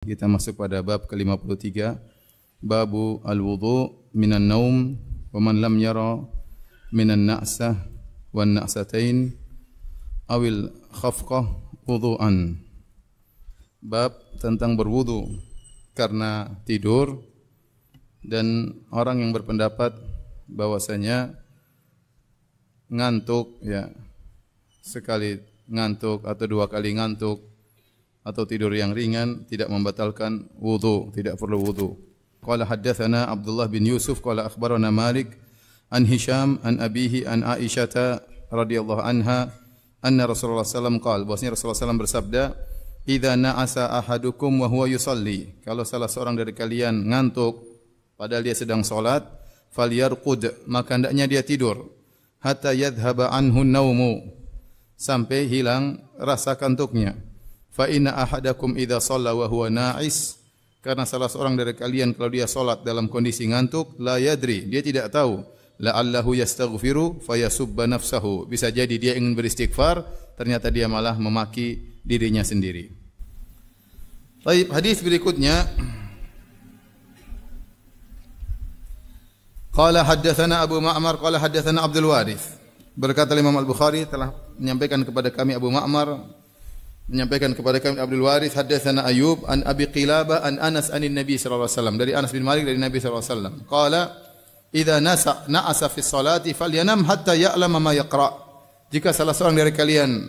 Kita masuk pada bab ke-53, babu al-wudu minan naum wa man lam yara minan na'sah wan na'satain awil khafqah wudu'an. Bab tentang berwudu karena tidur, dan orang yang berpendapat bahwasanya ngantuk, ya, sekali ngantuk atau dua kali ngantuk atau tidur yang ringan tidak membatalkan wudu, tidak perlu wudu. Qala haddatsana Abdullah bin Yusuf qala akhbarana Malik an Hisham an abihi an Aisyah radhiyallahu anha anna Rasulullah sallallahu alaihi wasallam qala, bahwasanya Rasulullah sallallahu alaihi wasallam bersabda, idza na'asa ahadukum wa huwa yusalli, kalau salah seorang dari kalian ngantuk padahal dia sedang salat, falyarqud, maka hendaknya dia tidur, hatta yadhhaba anhu naumu, sampai hilang rasa kantuknya. Fa inna ahadakum idza shalla wa huwa na'is, karena salah seorang dari kalian kalau dia salat dalam kondisi ngantuk, la yadri, dia tidak tahu, la'allahu yastaghfiru fayasubba nafsahu, bisa jadi dia ingin beristighfar, ternyata dia malah memaki dirinya sendiri. Baik, hadis berikutnya, qala haddatsana Abu Ma'mar qala haddatsana Abdul Warits, berkata Imam Al-Bukhari telah menyampaikan kepada kami Abu Ma'mar menyampaikan kepada kami Abdul Warits, haddatsana Ayyub an Abi Qilabah an Anas anin Nabi sallallahu alaihi wasallam, dari Anas bin Malik dari Nabi sallallahu alaihi wasallam, qala idza na'asa fi sholati falyanam hatta ya'lama ma yaqra, jika salah seorang dari kalian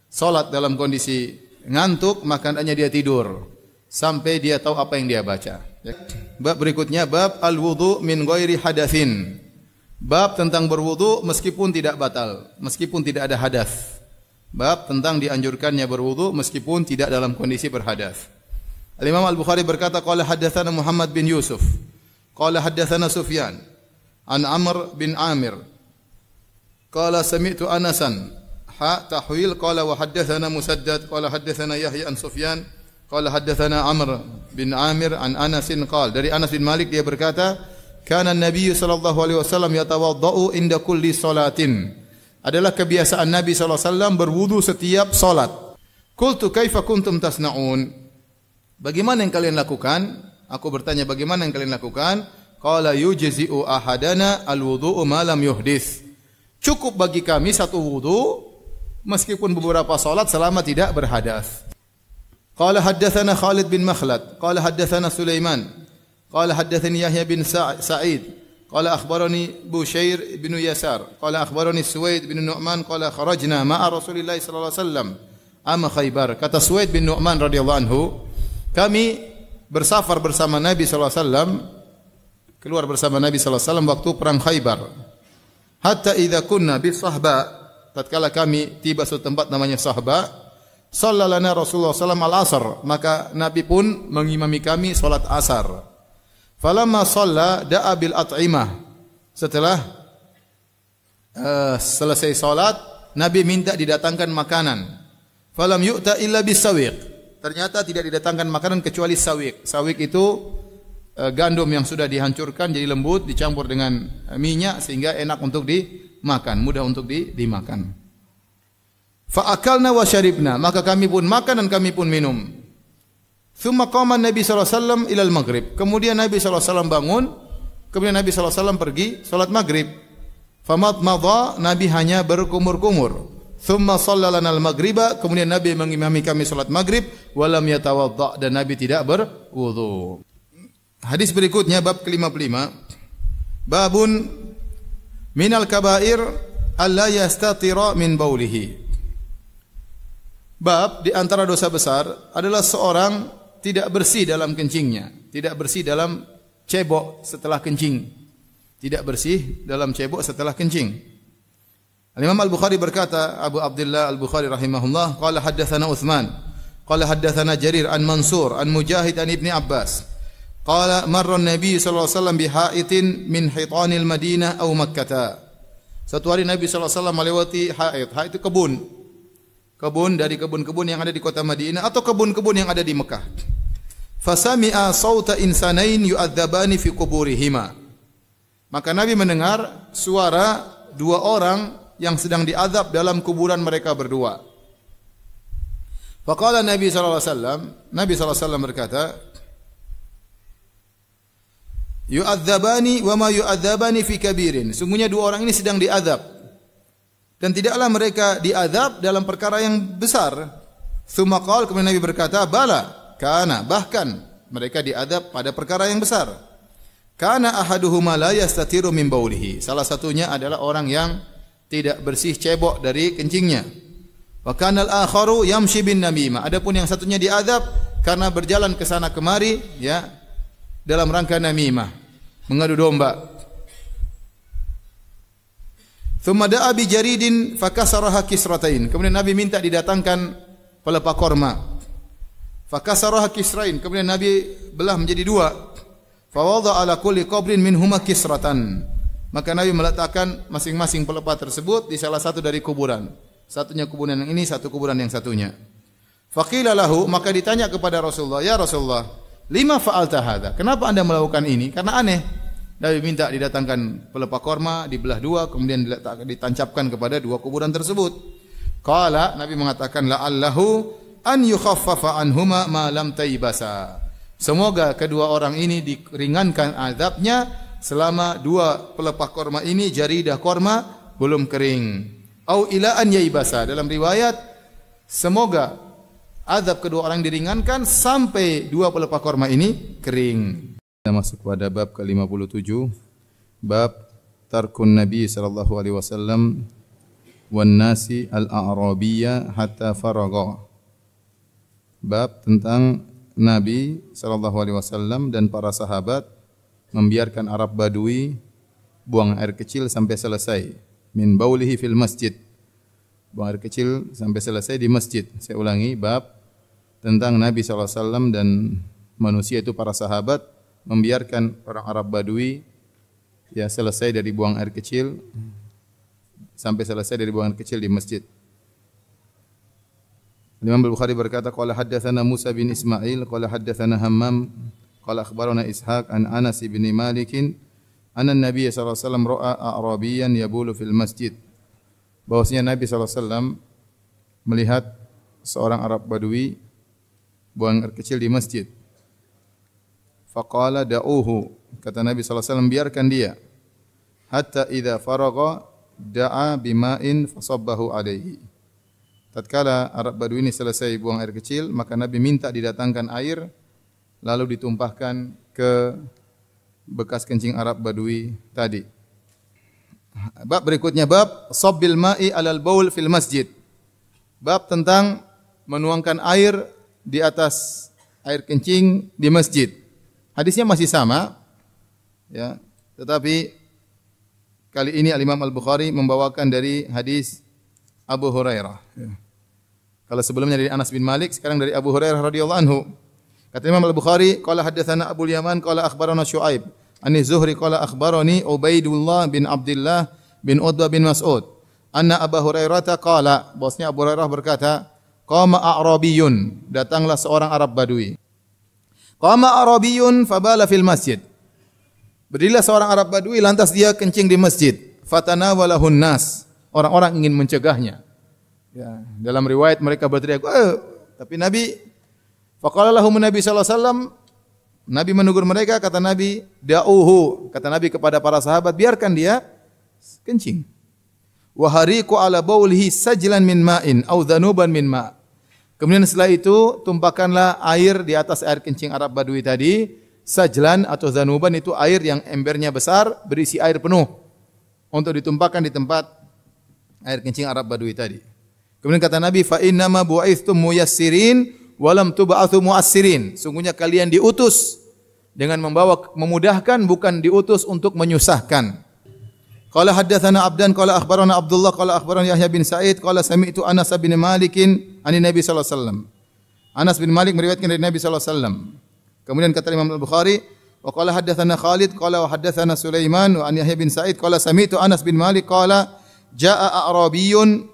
salat dalam kondisi ngantuk, maka hendaknya dia tidur sampai dia tahu apa yang dia baca. Bab berikutnya, bab al-wudu min ghairi hadatsin, bab tentang berwudu meskipun tidak batal, meskipun tidak ada hadas. Bab tentang dianjurkannya berwudu meskipun tidak dalam kondisi berhadas. Al-Imam Al-Bukhari berkata, qala haddatsana Muhammad bin Yusuf qala haddatsana Sufyan an Amr bin Amir qala sami'tu Anasan tahwil qala wa haddatsana Musaddad qala haddatsana Yahya an Sufyan qala haddatsana Amr bin Amir an Anasin qala, dari Anas bin Malik dia berkata, kana an-nabiy sallallahu alaihi wasallam yatawaddau inda kulli salatin, adalah kebiasaan Nabi SAW berwudu setiap salat. Qultu kaifa kuntum tasna'un, bagaimana yang kalian lakukan? Aku bertanya, bagaimana yang kalian lakukan? Qala yujzi'u ahadana alwudu'u ma lam yuhdits, cukup bagi kami satu wudu meskipun beberapa salat selama tidak berhadas. Qala haddatsana Khalid bin Makhlad qala haddatsana Sulaiman qala haddatsani Yahya bin Sa'id qala akhbarani Bushair bin Yasar qala akhbarani Suwaid bin Nu'man qala kharajna ma'a Rasulillah sallallahu alaihi wasallam ama Khaybar. Kata Suwaid bin Nu'man radhiyallahu anhu, kami bersafar bersama Nabi sallallahu alaihi wasallam, keluar bersama Nabi sallallahu alaihi wasallam waktu perang Khaybar. Hatta idza kunna bi Sahba, tatkala kami tiba suatu tempat namanya Sahba, sallalana Rasulullah sallallahu alaihi wasallam al-asr, maka Nabi pun mengimami kami salat asar. Falamma shalla da'a bil at'imah, setelah selesai salat Nabi minta didatangkan makanan. Falam yu'ta illa bisawiq, ternyata tidak didatangkan makanan kecuali sawiq. Sawiq itu gandum yang sudah dihancurkan jadi lembut, dicampur dengan minyak sehingga enak untuk dimakan, mudah untuk dimakan. Fa akalna wa syaribna, maka kami pun makan dan kami pun minum. Thumma qama Nabi sallallahu alaihi wasallam ila al-maghrib, kemudian Nabi sallallahu alaihi wasallam bangun, kemudian Nabi sallallahu alaihi wasallam pergi salat maghrib. Famadmadha, Nabi hanya berkumur-kumur. Thumma shallana al-maghriba, kemudian Nabi mengimami kami salat maghrib, walam yatawadda, dan Nabi tidak berwudu. Hadis berikutnya bab ke-55, babun minal kabair alla yastatira min baulihi, bab di antara dosa besar adalah seorang tidak bersih dalam kencingnya, tidak bersih dalam cebok setelah kencing, tidak bersih dalam cebok setelah kencing. Al-Imam Al-Bukhari berkata, Abu Abdullah Al-Bukhari rahimahullah, qala haddatsana Utsman qala haddatsana Jarir an Mansur an Mujahid an Ibni Abbas qala marra an-nabi sallallahu alaihi wasallam bihaitin min hitanil Madinah aw Makkah. Suatu hari Nabi sallallahu alaihi wasallam melewati haid. Haid itu kebun dari kebun-kebun yang ada di kota Madinah atau kebun-kebun yang ada di Mekah. Fasami'a sauta insanain yu'adzabani fi quburihima, maka Nabi mendengar suara dua orang yang sedang diazab dalam kuburan mereka berdua. Faqala Nabi sallallahu alaihi wasallam, Nabi sallallahu alaihi wasallam berkata, yu'adzabani wa ma yu'adzabani fi kabirin. Sungguhnya dua orang ini sedang diazab. Dan tidaklah mereka diazab dalam perkara yang besar. Tsumma qala, kemudian Nabi berkata, bala, kana, bahkan mereka diazab pada perkara yang besar. Kana ahaduhuma la yastatiru min baulihi. Salah satunya adalah orang yang tidak bersih cebok dari kencingnya. Wa kana al-akharu yamshi bin namimah. Adapun yang satunya diazab karena berjalan ke sana kemari ya dalam rangka namimah, mengadu domba. Thumma da'a bi jaridin fakasaraha kisratain. Kemudian Nabi minta didatangkan pelepah korma. Fakasaraha kisrain. Kemudian Nabi belah menjadi dua. Fa wada ala kulli qabrin minhuma kisratan. Maka Nabi meletakkan masing-masing pelepah tersebut di salah satu dari kuburan. Satunya kuburan yang ini, satu kuburan yang satunya. Faqila lahu, maka ditanya kepada Rasulullah, "Ya Rasulullah, lima fa'alta hadza?" Kenapa Anda melakukan ini? Karena aneh. Nabi minta didatangkan pelepah korma, dibelah dua, kemudian ditancapkan kepada dua kuburan tersebut. Qala, Nabi mengatakan, la'allahu an yukhaffafa anhuma ma lam taybasa. Semoga kedua orang ini diringankan azabnya selama dua pelepah korma ini, jaridah korma, belum kering. Au ila an yaybasa. Dalam riwayat, semoga azab kedua orang diringankan sampai dua pelepah korma ini kering. Kita masuk pada bab ke-57, bab tarkun Nabi sallallahu alaihi wasallam wan nasi al-a'rabiyya hatta faragha. Bab tentang Nabi sallallahu alaihi wasallam dan para sahabat membiarkan Arab Badui buang air kecil sampai selesai. Min baulihi fil masjid. Buang air kecil sampai selesai di masjid. Saya ulangi, bab tentang Nabi sallallahu alaihi wasallam dan manusia itu para sahabat membiarkan orang Arab Badui ya selesai dari buang air kecil sampai selesai dari buang air kecil di masjid. Imam Al-Bukhari berkata, qala haddatsana Musa bin Ismail, qala haddatsana Hammam, qala akhbarana Ishaq an Anas bin Malik anna Nabi sallallahu alaihi wasallam ra'a a'rabiyan yabulu fil masjid. Bahwasanya Nabi sallallahu alaihi wasallam melihat seorang Arab Badui buang air kecil di masjid. Faqala da'uhu, kata Nabi sallallahu alaihi wasallam, biarkan dia. Hatta idza faragha da'a bima'in fasabbahu alaihi. Tatkala Arab Badui ini selesai buang air kecil, maka Nabi minta didatangkan air lalu ditumpahkan ke bekas kencing Arab Badui tadi. Bab berikutnya, bab sabbil ma'i alal baul fil masjid. Bab tentang menuangkan air di atas air kencing di masjid. Hadisnya masih sama, ya, tetapi kali ini Al-Imam Al-Bukhari membawakan dari hadis Abu Hurairah. Ya. Kalau sebelumnya dari Anas bin Malik, sekarang dari Abu Hurairah radhiyallahu anhu. Kata Imam Al-Bukhari, qala haddatsana Abu Yaman, qala akhbarana Syuaib, an Zuhri qala akhbarani Ubaidullah bin Abdullah bin Utbah bin Mas'ud, anna Abu Hurairah qala, bosnya Abu Hurairah berkata, qama a'rabiyun, datanglah seorang Arab Badui. Qama Arabiyun fabala fil masjid. Berdirilah seorang Arab Badui lantas dia kencing di masjid. Fatanawalahun nas. Orang-orang ingin mencegahnya. Ya, dalam riwayat mereka berteriak, tapi Nabi faqala lahum Nabi sallallahu alaihi wasallam, Nabi menegur mereka, kata Nabi, da'uhu, kata Nabi kepada para sahabat, biarkan dia kencing. Wa hariqu ala baulihi sajlan min ma'in au dhanuban min ma'. Kemudian setelah itu tumpahkanlah air di atas air kencing Arab Badui tadi. Sajlan atau zanuban itu air yang embernya besar berisi air penuh untuk ditumpahkan di tempat air kencing Arab Badui tadi. Kemudian kata Nabi, fa innama bu'itstum muyassirin wa lam tub'atsu mu'assirin. Sungguhnya kalian diutus dengan memudahkan, bukan diutus untuk menyusahkan. Qala haddatsana Abdan qala akhbarana Abdullah qala akhbarana Yahya bin Sa'id qala sami'tu Anas bin Malik ani Nabi sallallahu alaihi wasallam. Anas bin Malik meriwayatkan dari Nabi sallallahu alaihi wasallam. Kemudian kata Imam Al-Bukhari, wa qala haddatsana Khalid qala wa haddatsana Sulaiman wa an Yahya bin Sa'id qala sami'tu Anas bin Malik qala jaa'a a'rabiyyun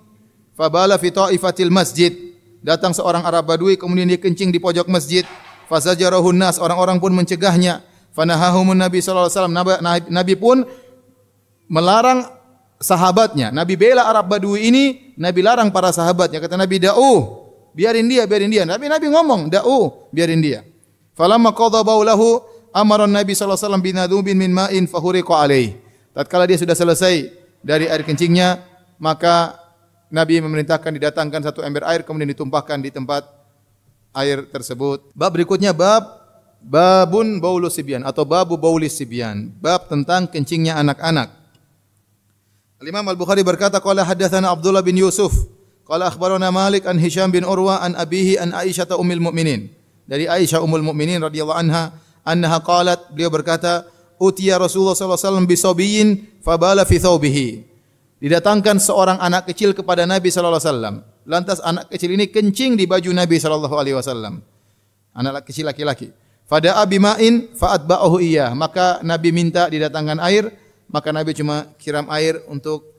fabala fi ta'ifatil masjid. Datang seorang Arab Badui kemudian dia kencing di pojok masjid. Fazajarahun nas, orang-orang pun mencegahnya. Fanahahumun Nabi sallallahu alaihi wasallam. Nabi pun melarang sahabatnya. Nabi bela Arab Badui ini, Nabi larang para sahabatnya. Kata Nabi, da'uh, biarin dia. Tapi Nabi ngomong, da'u, biarin dia. Falamma qadha baulahu amara Nabi sallallahu alaihi wasallam binadubin min ma'in fahuriqa alaih. Tatkala dia sudah selesai dari air kencingnya, maka Nabi memerintahkan didatangkan satu ember air kemudian ditumpahkan di tempat air tersebut. Bab berikutnya babun baulus sibyan atau babu baulis sibyan. Bab tentang kencingnya anak-anak. Al-Imam Al-Bukhari berkata qala hadatsana Abdullah bin Yusuf qala akhbarana Malik an Hisham bin Urwa an abihi an Aisyah ummul mukminin. Dari Aisyah ummul mukminin radhiyallahu anha annaha qalat, beliau berkata, utiya Rasulullah sallallahu alaihi wasallam bisabiyyin fabala fi thawbihi. Didatangkan seorang anak kecil kepada Nabi sallallahu alaihi wasallam. Lantas anak kecil ini kencing di baju Nabi sallallahu alaihi wasallam. Anak kecil laki-laki. Fada'a bima'in fa'atba'ahu iyyah. Maka Nabi minta didatangkan air, maka Nabi cuma kiram air untuk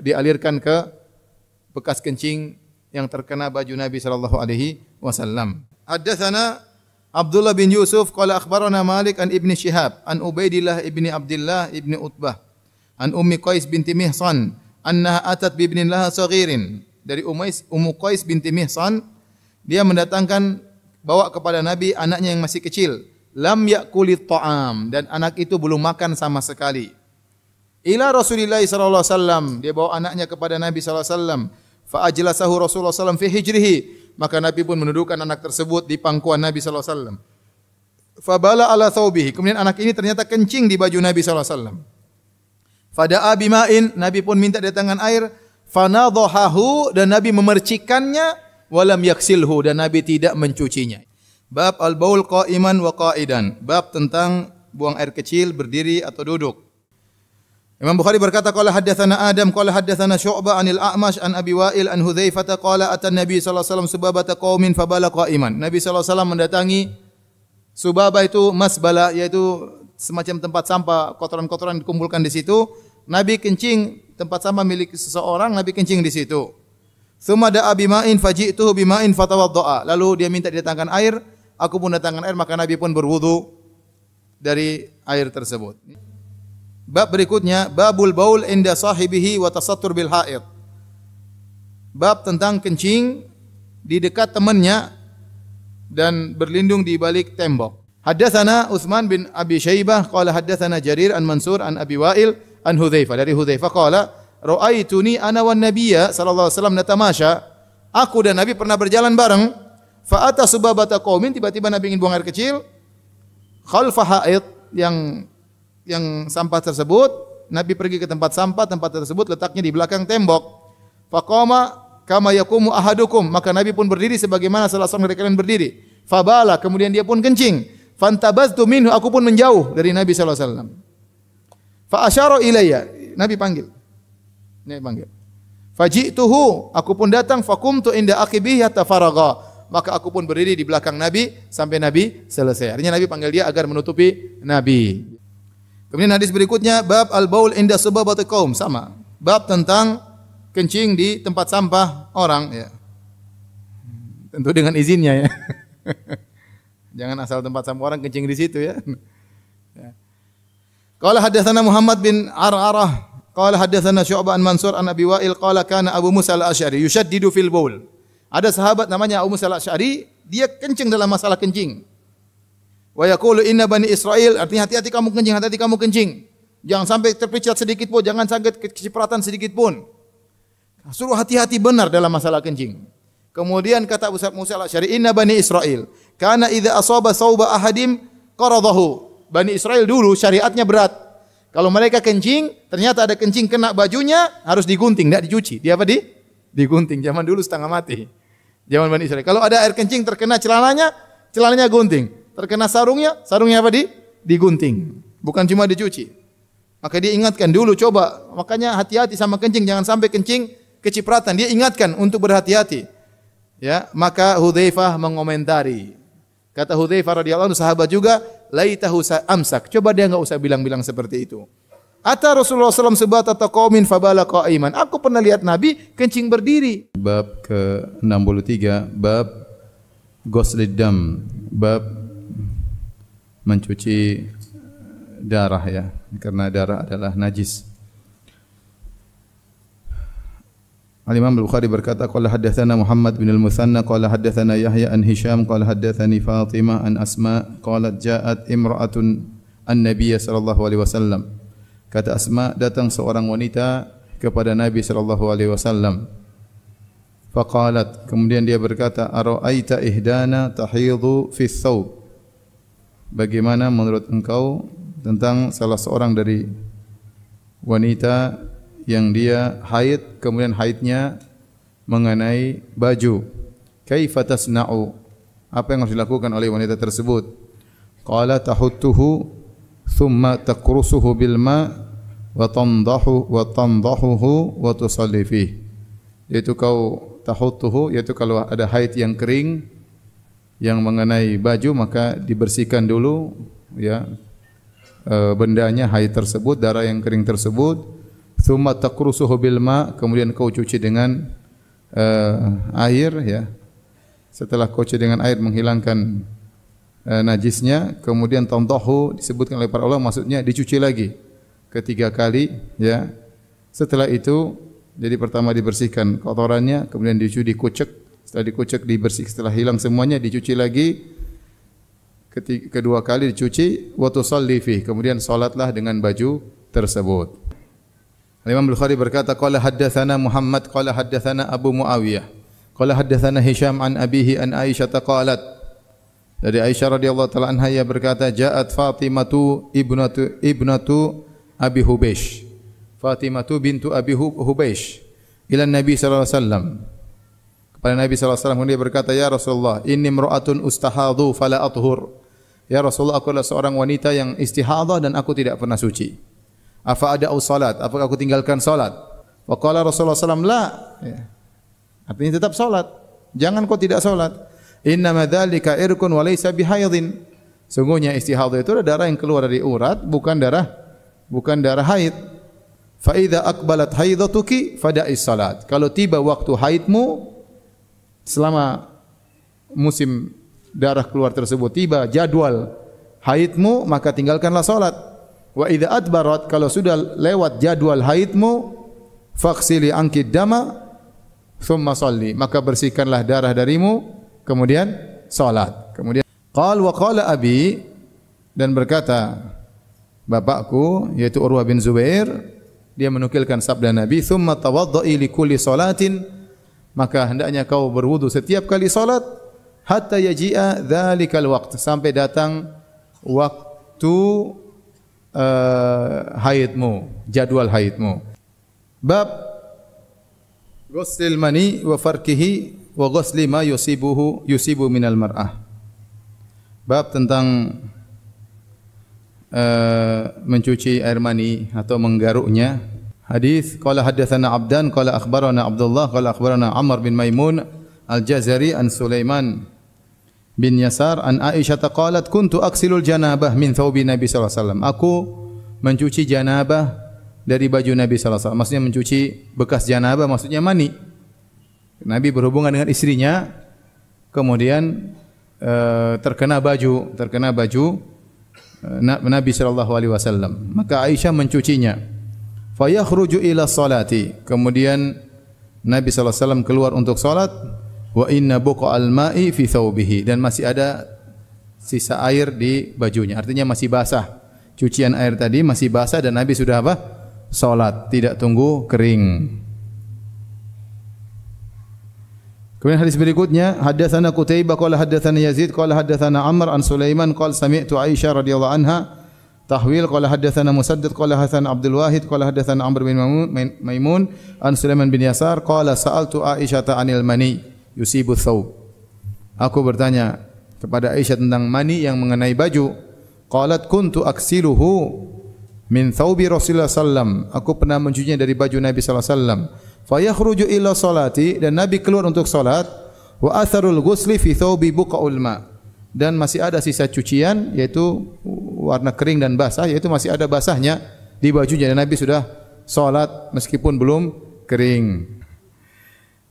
dialirkan ke bekas kencing yang terkena baju Nabi sallallahu alaihi wasallam. Haddatsana Abdullah bin Yusuf qala akhbarana Malik an Ibni Syihab an Ubaidillah ibni Abdullah ibni Utbah an Ummi Qais binti Mihsan annaha atat bi ibnillaha saghirin. Dari Ummu Qais binti Mihsan, dia mendatangkan bawa kepada Nabi anaknya yang masih kecil, lam yakulit ta'am, dan anak itu belum makan sama sekali. Ila Rasulillah sallallahu alaihi wasallam, dia bawa anaknya kepada Nabi sallallahu alaihi wasallam. Fa ajlasahu Rasulullah sallallahu alaihi wasallam fi hijrihi, maka Nabi pun menundukkan anak tersebut di pangkuan Nabi sallallahu alaihi wasallam. Fa bala ala thawbihi, kemudian anak ini ternyata kencing di baju Nabi sallallahu alaihi wasallam. Fada'a bima'in, Nabi pun minta datangan air, fanadhahu, dan Nabi memercikannya, walam yaksilhu, dan Nabi tidak mencucinya. Bab al-baul qa'iman wa qa'idan, bab tentang buang air kecil berdiri atau duduk. Imam Bukhari berkata qala haddatsana Adam qala haddatsana Syu'bah 'anil A'mash an Abi Wa'il an Hudzaifah qala atan Nabi sallallahu alaihi wasallam subabata qaumin fabala qa'iman. Nabi sallallahu alaihi wasallam mendatangi Subabah, itu masbala, yaitu semacam tempat sampah, kotoran-kotoran dikumpulkan di situ. Nabi kencing, tempat sampah milik seseorang, Nabi kencing di situ. Tsumma da'a bima'in faji'tuhu bima'in fatawadda'a. Lalu dia minta didatangkan air, aku pun datangkan air, maka Nabi pun berwudu dari air tersebut. Bab berikutnya, babul baul inda sahibihi wa tasattur bil haid. Bab tentang kencing di dekat temannya dan berlindung di balik tembok. Haddatsana Utsman bin Abi Syaibah qala haddatsana Jarir an Mansur an Abi Wa'il an Hudzaifah, dari Hudzaifah qala ra'aituni ana wan nabiyya sallallahu alaihi wasallam natamasha. Aku dan Nabi pernah berjalan bareng. Fa ata subabata qaumin, tiba-tiba Nabi ingin buang air kecil. Khalfa haid, yang sampah tersebut, Nabi pergi ke tempat sampah, tempat tersebut letaknya di belakang tembok. Faqama kama yaqumu ahadukum, maka Nabi pun berdiri sebagaimana salah seorang dari kalian berdiri. Fabala, kemudian dia pun kencing. Fantabaztu minhu, aku pun menjauh dari Nabi sallallahu alaihi wasallam. Fa asyara ilayya, Nabi panggil. Faji'tuhu, aku pun datang, faqumtu inda aqibihi hatta faragha, maka aku pun berdiri di belakang Nabi sampai Nabi selesai. Artinya Nabi panggil dia agar menutupi Nabi. Kemudian hadis berikutnya, bab al-baul inda subabati qaum, sama. Bab tentang kencing di tempat sampah orang, ya. Tentu dengan izinnya, ya. Jangan asal tempat sampah orang kencing di situ, ya. Qala haddatsana Muhammad bin Ar'arah qala haddatsana Syu'bah an Mansur an Abi Wa'il qala kana Abu Musa al-Asy'ari yushaddidu fil baul. Ada sahabat namanya Abu Musa al-Asy'ari, dia kencing dalam masalah kencing. Wa yaqulu inna bani Israil, artinya hati-hati kamu kencing, hati-hati kamu kencing. Jangan sampai terpicit sedikit pun, jangan sampai kecipratan sedikit pun. Suruh hati-hati benar dalam masalah kencing. Kemudian kata Abu Musa al-Asy'ari, inna bani Israil kana idza asaba thawba ahadim qaradahu. Bani Israil dulu syariatnya berat. Kalau mereka kencing, ternyata ada kencing kena bajunya, harus digunting, tidak dicuci. Dia apa digunting. Zaman dulu setengah mati. Zaman Bani Israil. Kalau ada air kencing terkena celananya gunting. Terkena sarungnya apa digunting. Bukan cuma dicuci. Maka dia ingatkan dulu, coba. Makanya hati-hati sama kencing, jangan sampai kencing kecipratan. Dia ingatkan untuk berhati-hati. Ya, maka Hudzaifah mengomentari. Kata Hudzaifah radhiyallahu anhu, sahabat juga, laitahu amsak. Coba dia enggak usah bilang-bilang seperti itu. Ata Rasulullah SAW sebata qaumin fabala qa'iman. Aku pernah lihat Nabi kencing berdiri. Bab ke-63, bab ghuslid dam, bab mencuci darah, ya, karena darah adalah najis. Al-Imam Al-Bukhari berkata qala haddatsana Muhammad bin Al-Mutsanna qala haddatsana Yahya an Hisham qala haddatsani Fatimah an Asma qalat ja'at imra'atun an-nabiy sallallahu alaihi wasallam. Kata Asma, datang seorang wanita kepada Nabi sallallahu alaihi wasallam. Faqalat, kemudian dia berkata, ara'aita ihdana tahidhu fi thawb. Bagaimana menurut engkau tentang salah seorang dari wanita yang dia haid, kemudian haidnya mengenai baju. Kaifa tasna'u? Apa yang harus dilakukan oleh wanita tersebut? Qala tahuttuhu thumma takrusuhu bil ma wa tandahuhu wa tusalli fihi. Yaitu kau tahuttuhu, yaitu kalau ada haid yang kering yang mengenai baju maka dibersihkan dulu ya bendanya haid tersebut, darah yang kering tersebut. Thumma takrusuhu bil ma, kemudian kau cuci dengan air ya. Setelah kau cuci dengan air menghilangkan najisnya, kemudian tandahu disebutkan oleh para ulama maksudnya dicuci lagi ketiga kali ya. Setelah itu jadi pertama dibersihkan kotorannya, kemudian dikucek, setelah dikucek dibersih, setelah hilang semuanya dicuci lagi. Kedua kali dicuci wa tusalli fi, kemudian salatlah dengan baju tersebut. Imam Bukhari berkata qala haddatsana Muhammad qala haddatsana Abu Muawiyah qala haddatsana Hisham an abihi an Aisyah qalat. Dari Aisyah radhiyallahu taala anha ia berkata ja'at Fatimatu ibnatu Abi Hubeish. Fatimatu bintu Abi Hubeish ila Nabi sallallahu alaihi wasallam. Kepada Nabi sallallahu alaihi wasallam dia berkata, ya Rasulullah, inni imra'atun ustahadhu fala athhur. Ya Rasulullah, aku adalah seorang wanita yang istihadah dan aku tidak pernah suci. Afa ada'u salat? Apakah aku tinggalkan salat? Wa qala Rasulullah sallallahu alaihi wasallam la. Ya. Artinya tetap salat. Jangan kau tidak salat. Innama dzalika irqun wa laysa bihaidin. Sungguhnya istihadah itu adalah darah yang keluar dari urat, bukan darah haid. Fa idza aqbalat haidatuki fada'is salat. Kalau tiba waktu haidmu, selama musim darah keluar tersebut tiba jadwal haidmu, maka tinggalkanlah salat. Wa idza adbarat, kalau sudah lewat jadwal haidmu, faghsili anki dama thumma shalli, maka bersihkanlah darah darimu kemudian salat. Kemudian wa qala abi, dan berkata bapakku yaitu Urwah bin Zubair, dia menukilkan sabda Nabi, thumma tawadda'i li kulli salatin, maka hendaknya kau berwudu setiap kali salat hatta yaji'a dzalikal waqt, sampai datang waktu haidmu, jadwal haidmu. Bab ghuslil mani wa farkihi wa ghusli ma yusibu minal mar'ah. Bab tentang mencuci air mani atau menggaruknya. Hadis qala haddatsana Abdan qala akhbarana Abdullah qala akhbarana Amr bin Maimun Al-Jazari an Sulaiman bin Yasar an Aisyah qalat kuntu aksilul janabah min thawbi Nabi sallallahu alaihi wasallam. Aku mencuci janabah dari baju Nabi sallallahu alaihi wasallam. Maksudnya mencuci bekas janabah, maksudnya mani. Nabi berhubungan dengan istrinya, kemudian terkena baju Nabi sallallahu alaihi wasallam. Maka Aisyah mencucinya. Fa yakhruju ila salati. Kemudian Nabi sallallahu alaihi wasallam keluar untuk salat. Wa inna buqa'al ma'i fi thawbihi, dan masih ada sisa air di bajunya. Artinya masih basah. Cucian air tadi masih basah dan Nabi sudah apa? Salat, tidak tunggu kering. Kemudian hadis berikutnya, haddatsana Qutaibah qala haddatsana Yazid qala haddatsana Amr an Sulaiman qala sami'tu Aisyah radhiyallahu anha tahwil qala haddatsana Musaddad qala haddatsana Abdul Wahid qala haddatsana Amr bin Maimun an Sulaiman bin Yasar qala sa'altu Aisyah 'anil mani yusibu thawb. Aku bertanya kepada Aisyah tentang mani yang mengenai baju. Qalat kuntu aksiluhu min thawbi Rasulullah sallam. Aku pernah mencucinya dari baju Nabi sallallahu alaihi wasallam. Fa yakhruju ila salati, dan Nabi keluar untuk salat. Wa atharul ghusli fi thawbi buqa'ul ma, dan masih ada sisa cucian yaitu warna kering dan basah, yaitu masih ada basahnya di bajunya, dan Nabi sudah salat meskipun belum kering.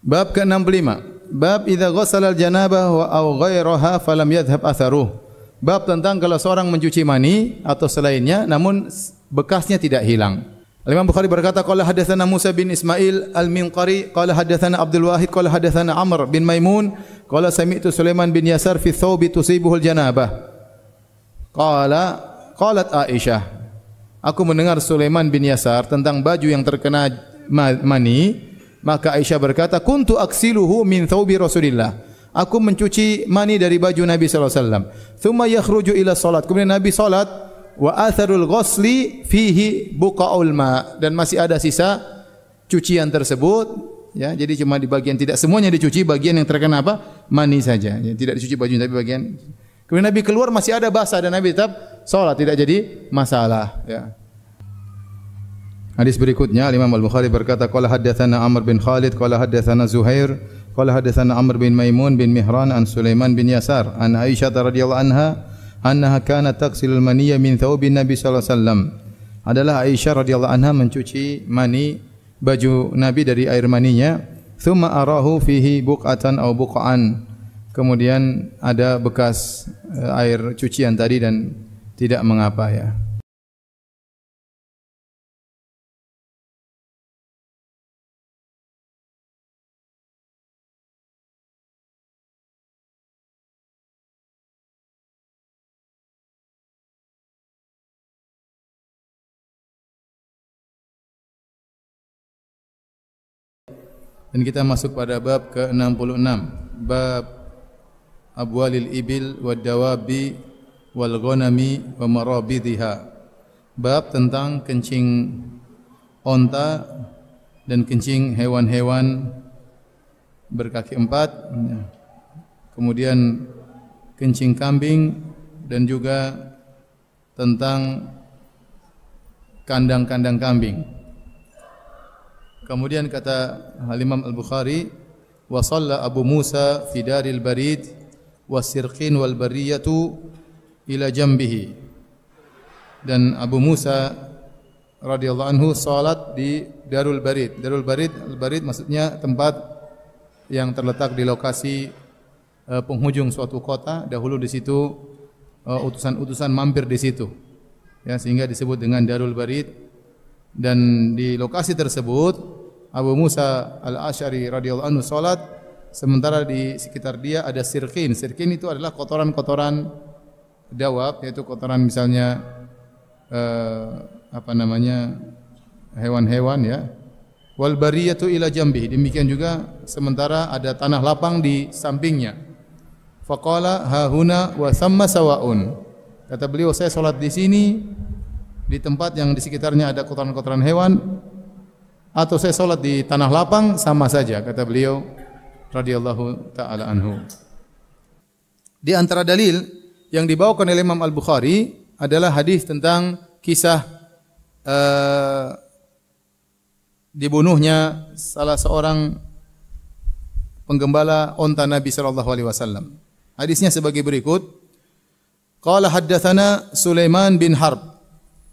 Bab ke-65. Bab idza ghassala al-janabah wa aw ghairaha falam yadhhab atharuh. Bab tentang kalau seorang mencuci mani atau selainnya namun bekasnya tidak hilang. Al-Imam Bukhari berkata qala hadatsana Musa bin Ismail Al-Minqari qala hadatsana Abdul Wahid qala hadatsana Amr bin Maimun qala sami'tu Sulaiman bin Yasar fi thawbi tusibuhu al-janabah. Qalat Aisyah, aku mendengar Sulaiman bin Yasar tentang baju yang terkena mani, maka Aisyah berkata, kuntu aksiluhu min thawbi Rasulillah. Aku mencuci mani dari baju Nabi sallallahu alaihi wasallam. Tsumma yakhruju ila salat. Kemudian Nabi salat, wa atharul ghusli fihi buqaul ma, dan masih ada sisa cucian tersebut, ya. Jadi cuma di bagian, tidak semuanya dicuci, bagian yang terkena apa? Mani saja. Ya, tidak dicuci baju tapi bagian. Kemudian Nabi keluar masih ada basah dan Nabi tetap salat, tidak jadi masalah, ya. Hadis berikutnya Imam Al-Bukhari berkata qala haddatsana Amr bin Khalid qala haddatsana Zuhair qala haddatsana Amr bin Maimun bin Mihran an Sulaiman bin Yasar an Aisyah radhiyallahu anha annaha kanat taghsilul maniyya min thawbin Nabi sallallahu alaihi wasallam. Adalah Aisyah radhiyallahu anha mencuci mani baju Nabi dari air maninya, thumma arahu fihi buqatan aw buqan. Kemudian ada bekas air cucian tadi dan tidak mengapa, ya. Dan kita masuk pada bab ke-66, bab abwalil ibil wad dawabi wal ghanami wa marabidha. Bab tentang kencing onta dan kencing hewan-hewan berkaki empat, kemudian kencing kambing, dan juga tentang kandang-kandang kambing. Kemudian kata Imam Al-Bukhari, wa shalla Abu Musa fi daril barid wasirqin wal bariyatu ila jambihi. Dan Abu Musa radhiyallahu anhu salat di Darul Barid. Darul Barid, Al-Barid maksudnya tempat yang terletak di lokasi penghujung suatu kota. Dahulu di situ utusan-utusan mampir di situ, ya, sehingga disebut dengan Darul Barid. Dan di lokasi tersebut Abu Musa Al-Asy'ari radhiyallahu anhu salat, sementara di sekitar dia ada sirqin. Sirqin itu adalah kotoran-kotoran dawab, yaitu kotoran misalnya hewan-hewan, ya. Wal bariyatu ila jambihi, demikian juga sementara ada tanah lapang di sampingnya. Faqala ha huna wa thamma sawaun. Kata beliau, saya salat di sini di tempat yang di sekitarnya ada kotoran-kotoran hewan, atau saya salat di tanah lapang, sama saja, kata beliau radhiyallahu taala anhu. Di antara dalil yang dibawakan oleh Imam Al-Bukhari adalah hadis tentang kisah dibunuhnya salah seorang penggembala onta Nabi sallallahu alaihi wasallam. Hadisnya sebagai berikut. Qala haddatsana Sulaiman bin Harb.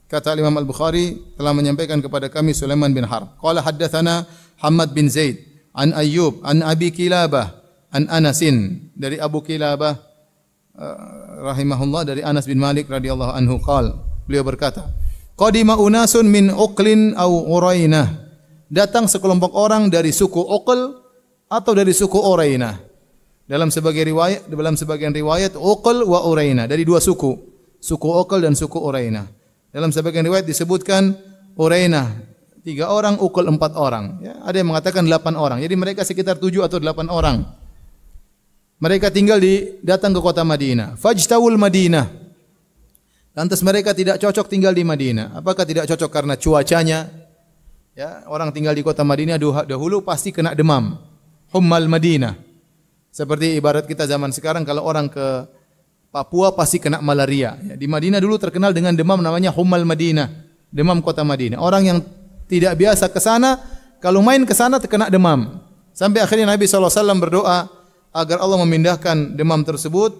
Kata Imam Al-Bukhari telah menyampaikan kepada kami Sulaiman bin Harb. Qala haddatsana Hamad bin Zaid an Ayyub an Abi Kilabah an Anasin, dari Abu Kilabah rahimahullah, dari Anas bin Malik radhiyallahu anhu qala, beliau berkata, qadima unasun min Uqlin aw Urainah. Datang sekelompok orang dari suku Uql atau dari suku Urainah. Dalam sebagian riwayat Uql wa Urainah, dari dua suku Uql dan suku Urainah. Dalam sebagian riwayat disebutkan Urainah 3 orang, Uql 4 orang. Ya, ada yang mengatakan 8 orang. Jadi mereka sekitar 7 atau 8 orang. Mereka datang ke kota Madinah. Fajtawul Madinah. Lantas mereka tidak cocok tinggal di Madinah. Apakah tidak cocok karena cuacanya? Ya, orang tinggal di kota Madinah dahulu pasti kena demam. Hummal Madinah. Seperti ibarat kita zaman sekarang kalau orang ke Papua pasti kena malaria. Ya, di Madinah dulu terkenal dengan demam namanya Hummal Madinah, demam kota Madinah. Orang yang tidak biasa ke sana, kalau main ke sana terkena demam. Sampai akhirnya Nabi SAW berdoa agar Allah memindahkan demam tersebut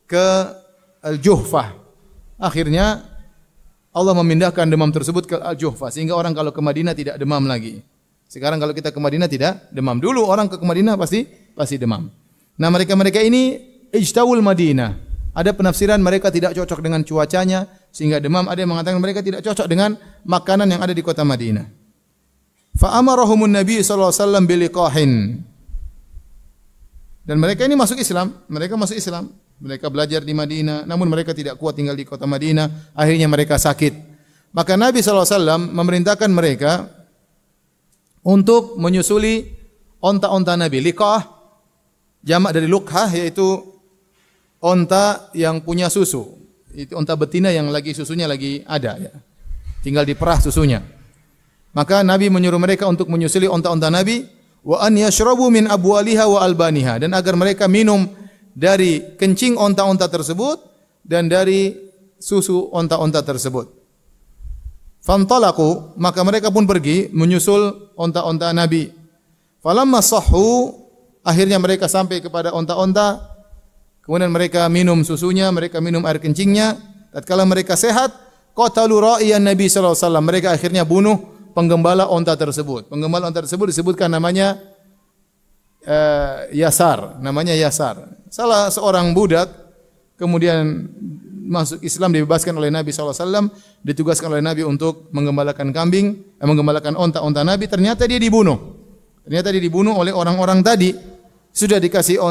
ke Al-Juhfah. Akhirnya Allah memindahkan demam tersebut ke Al-Juhfah, sehingga orang kalau ke Madinah tidak demam lagi. Sekarang kalau kita ke Madinah tidak demam. Dulu orang ke Madinah pasti demam. Nah, mereka ini ijtawul Madinah. Ada penafsiran mereka tidak cocok dengan cuacanya sehingga demam. Ada yang mengatakan mereka tidak cocok dengan makanan yang ada di kota Madinah. Fa amarahumun Nabi sallallahu alaihi wasallam biliqahin. Dan mereka ini masuk Islam, Mereka belajar di Madinah, namun mereka tidak kuat tinggal di kota Madinah, akhirnya mereka sakit. Maka Nabi sallallahu alaihi wasallam memerintahkan mereka untuk menyusuli onta-onta Nabi. Liqah jamak dari luqhah, yaitu onta yang punya susu. Itu onta betina yang lagi susunya lagi ada ya. Tinggal diperah susunya. Maka Nabi menyuruh mereka untuk menyusuli onta-onta Nabi, wa an yashrabu min abwaliha wa albaniha, dan agar mereka minum dari kencing onta-onta tersebut dan dari susu onta-onta tersebut. Fantalaqu, maka mereka pun pergi menyusul onta-onta Nabi. Falamma sahhu, akhirnya mereka sampai kepada onta-onta, kemudian mereka minum susunya, mereka minum air kencingnya. Tatkala mereka sehat, qatalu ra'iyan Nabi sallallahu alaihi wasallam, mereka akhirnya bunuh penggembala onta tersebut. Penggembala onta tersebut disebutkan namanya Yasar, salah seorang budak, kemudian masuk Islam, dibebaskan oleh Nabi SAW, ditugaskan oleh Nabi untuk menggembalakan menggembalakan onta-onta Nabi. Ternyata dia dibunuh oleh orang-orang tadi. Sudah dikasih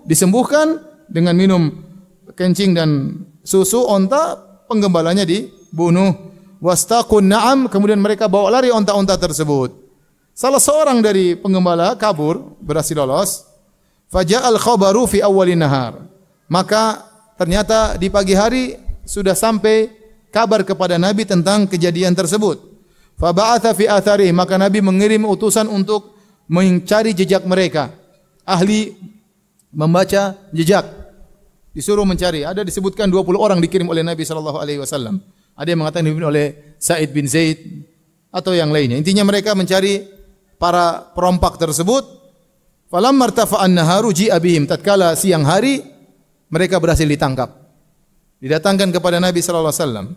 disembuhkan dengan minum kencing dan susu onta, penggembalanya dibunuh. Wastaqun na'am, kemudian mereka bawa lari onta-onta tersebut. Salah seorang dari penggembala kabur, berhasil lolos. Faja'al khabaru fi awwalin nahar. Maka ternyata di pagi hari sudah sampai kabar kepada Nabi tentang kejadian tersebut. Fa ba'atha fi athari, maka Nabi mengirim utusan untuk mencari jejak mereka. Ahli membaca jejak disuruh mencari. Ada disebutkan 20 orang dikirim oleh Nabi sallallahu alaihi wasallam. Ada yang mengatakan dikirim oleh Sa'id bin Zaid atau yang lainnya. Intinya mereka mencari para perompak tersebut. Falamma irtafa'an naharu ji'a bihim, tatkala siang hari mereka berhasil ditangkap. Didatangkan kepada Nabi sallallahu alaihi wasallam.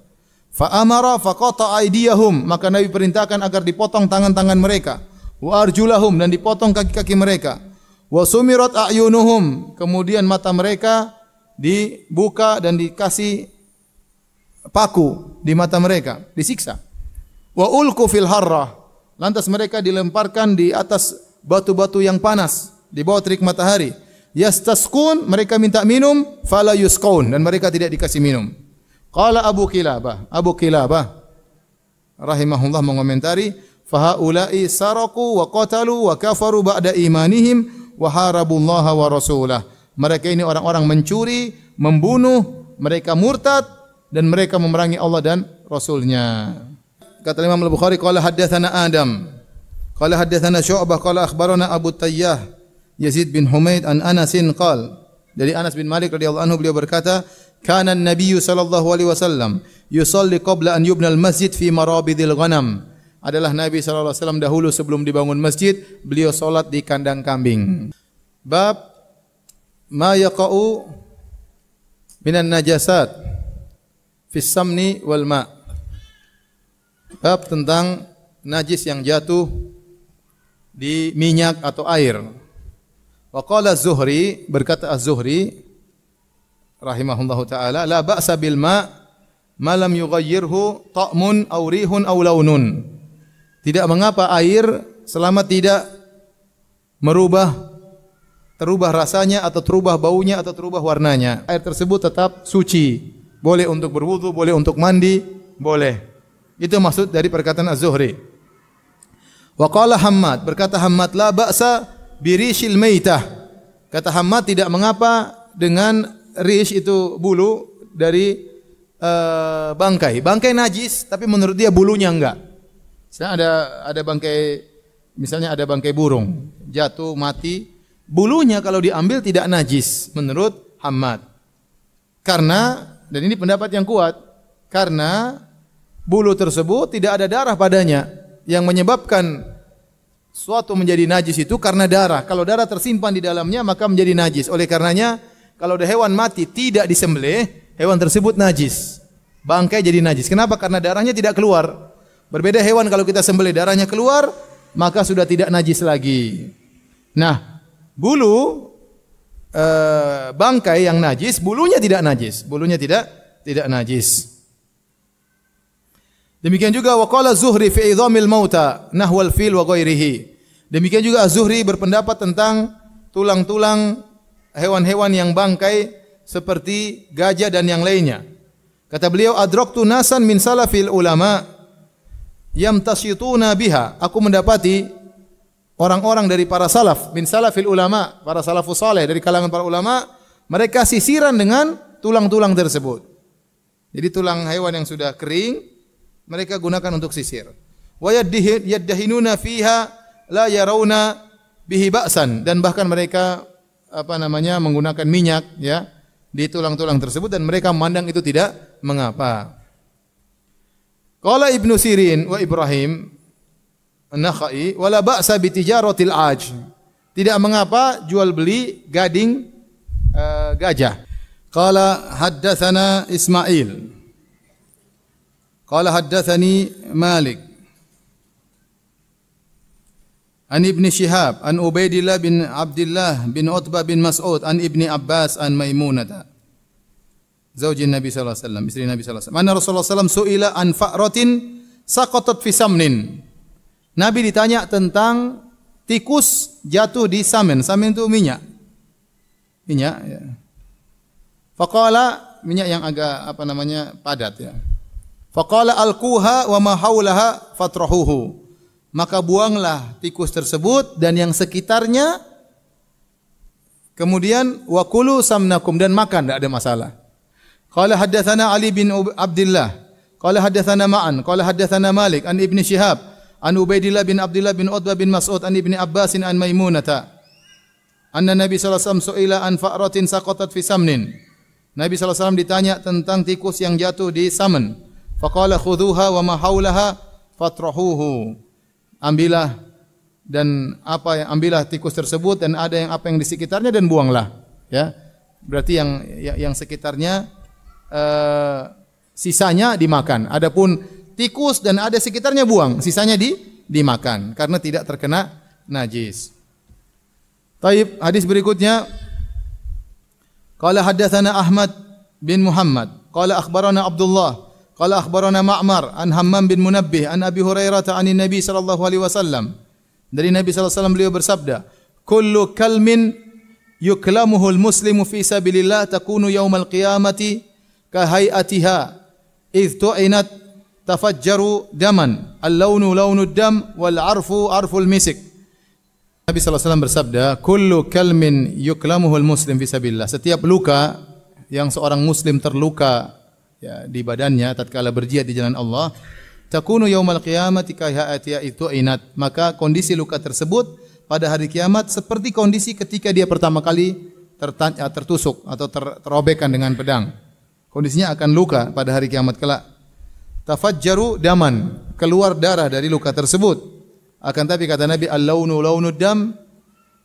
Fa amara faqata aydiyahum, maka Nabi perintahkan agar dipotong tangan-tangan mereka. Wa arjulahum, dan dipotong kaki-kaki mereka. Wa sumirat a'yunuhum, kemudian mata mereka dibuka dan dikasih paku di mata mereka, disiksa. Wa ulqu fil harrah, lantas mereka dilemparkan di atas batu-batu yang panas di bawah terik matahari. Yastasqun, mereka minta minum, fala yusqaun, dan mereka tidak dikasih minum. Qala Abu Kilabah rahimahullah mengomentari, fa haula'i saraku wa qatalu wa kafaru ba'da imanihim wa harabullaha wa rasulah. Mereka ini orang-orang mencuri, membunuh, mereka murtad dan mereka memerangi Allah dan Rasulnya. Kata Imam Al-Bukhari, qala haddatsana Adam, qala haddatsana Syu'bah, qala akhbarana Abu Tayyah Yazid bin Humaid an Anasin qala, dari Anas bin Malik radhiyallahu anhu, beliau berkata, kana an-nabiy sallallahu alaihi wasallam yusalli qabla an yubna al-masjid fi marabidil ghanam. Adalah Nabi sallallahu alaihi wasallam dahulu sebelum dibangun masjid, beliau salat di kandang kambing. Bab ma yaqa'u minan najasat fi samni wal ma'. Bab tentang najis yang jatuh di minyak atau air. Wa qala Az-Zuhri, berkata Az-Zuhri rahimahullahu taala, la ba'sa bil ma' ma lam yughayyirhu ta'mun aw rihun aw launun. Tidak mengapa air selama tidak terubah rasanya atau terubah baunya atau terubah warnanya. Air tersebut tetap suci. Boleh untuk berwudu, boleh untuk mandi, boleh. Itu maksud dari perkataan Az-Zuhri. Wa qala Hammad, berkata Hammad, la ba'sa birishil maitah. Kata Hammad, tidak mengapa dengan rish, itu bulu dari bangkai. Bangkai najis, tapi menurut dia bulunya enggak. Misalnya ada bangkai burung jatuh mati, bulunya kalau diambil tidak najis menurut Hammad. Karena, dan ini pendapat yang kuat, karena bulu tersebut tidak ada darah padanya. Yang menyebabkan suatu menjadi najis itu karena darah. Kalau darah tersimpan di dalamnya maka menjadi najis. Oleh karenanya kalau ada hewan mati tidak disembelih, hewan tersebut najis. Bangkai jadi najis. Kenapa? Karena darahnya tidak keluar. Berbeda hewan kalau kita sembelih darahnya keluar, maka sudah tidak najis lagi. Nah, bulu bangkai yang najis, bulunya tidak najis. Bulunya tidak najis. Demikian juga waqala Zuhri fi idhamil mauta nahwal fil wa ghairihi. Demikian juga Az-Zuhri berpendapat tentang tulang-tulang hewan-hewan yang bangkai seperti gajah dan yang lainnya. Kata beliau, adraktu nasan min salafil ulama yamtasituna biha. Aku mendapati orang-orang dari para salaf, min salafil ulama, para salafus saleh dari kalangan para ulama, mereka sisiran dengan tulang-tulang tersebut. Jadi tulang hewan yang sudah kering mereka gunakan untuk sisir. Wa yaddahinuna fiha la yarawna bihi ba'san, dan bahkan mereka menggunakan minyak ya di tulang-tulang tersebut dan mereka memandang itu tidak mengapa. Qala Ibnu Sirin wa Ibrahim An-Nakhai wala ba'sa bi tijaratil aj. Tidak mengapa jual beli gading gajah. Qala haddatsana Ismail. Qala haddatsani Malik an Ibn Shihab an Ubaidillah bin Abdullah bin Utbah bin Mas'ud an Ibni Abbas an Maimunah zaujin Nabi sallallahu alaihi wasallam, istri Nabi sallallahu alaihi wasallam. Anna Rasulullah sallallahu alaihi wasallam su'ila an fa'ratin saqatat fi samnin. Nabi ditanya tentang tikus jatuh di samen. Samen itu minyak. Minyak ya. Faqala, minyak yang agak padat ya. Faqala alquha wa ma haulaha fatrahuhu. Maka buanglah tikus tersebut dan yang sekitarnya, kemudian wa kulu samnakum, dan makan, tidak ada masalah. Qala haddatsana Ali bin Abdullah, qala haddatsana Ma'an, qala haddatsana Malik an Ibn Shihab an Ubaidillah bin Abdullah bin Utbah bin Mas'ud an Ibni Abbas an Maimunah anna Nabi sallallahu alaihi wasallam su'ila an fa'ratin saqatat fi samnin. Nabi sallallahu alaihi wasallam ditanya tentang tikus yang jatuh di samen. Faqala khudhuha wa ma haulaha fatrahuhu. Ambillah tikus tersebut dan ada yang apa yang di sekitarnya dan buanglah ya. Berarti yang sekitarnya sisanya dimakan. Adapun tikus dan ada sekitarnya buang, sisanya dimakan karena tidak terkena najis. Taib, hadis berikutnya qala haddatsana Ahmad bin Muhammad qala akhbarana Abdullah qala akhbarana Ma'mar an Hammam bin Munabbih an Abi Hurairah an Nabi sallallahu alaihi wasallam. Dari Nabi sallallahu alaihi wasallam beliau bersabda, kullu kalmin yuklamuhul muslimu fi sabilillah takunu yaumal qiyamati ka hayatiha idh tu'inat tafajjaru daman al-launu launud dam wal arfu arful misik. Nabi sallallahu alaihi wasallam bersabda, kullu kalmin yuklamuhul muslim fi sabilillah. Setiap luka yang seorang muslim terluka ya, di badannya tatkala berjihad di jalan Allah, takunu yaumal qiyamati ka hayatiha idh tu'inat. Maka kondisi luka tersebut pada hari kiamat seperti kondisi ketika dia pertama kali tertusuk atau terobekkan dengan pedang. Kondisinya akan luka pada hari kiamat kelak. Tafajjaru daman, keluar darah dari luka tersebut. Akan tapi kata Nabi, al-launu launud dam,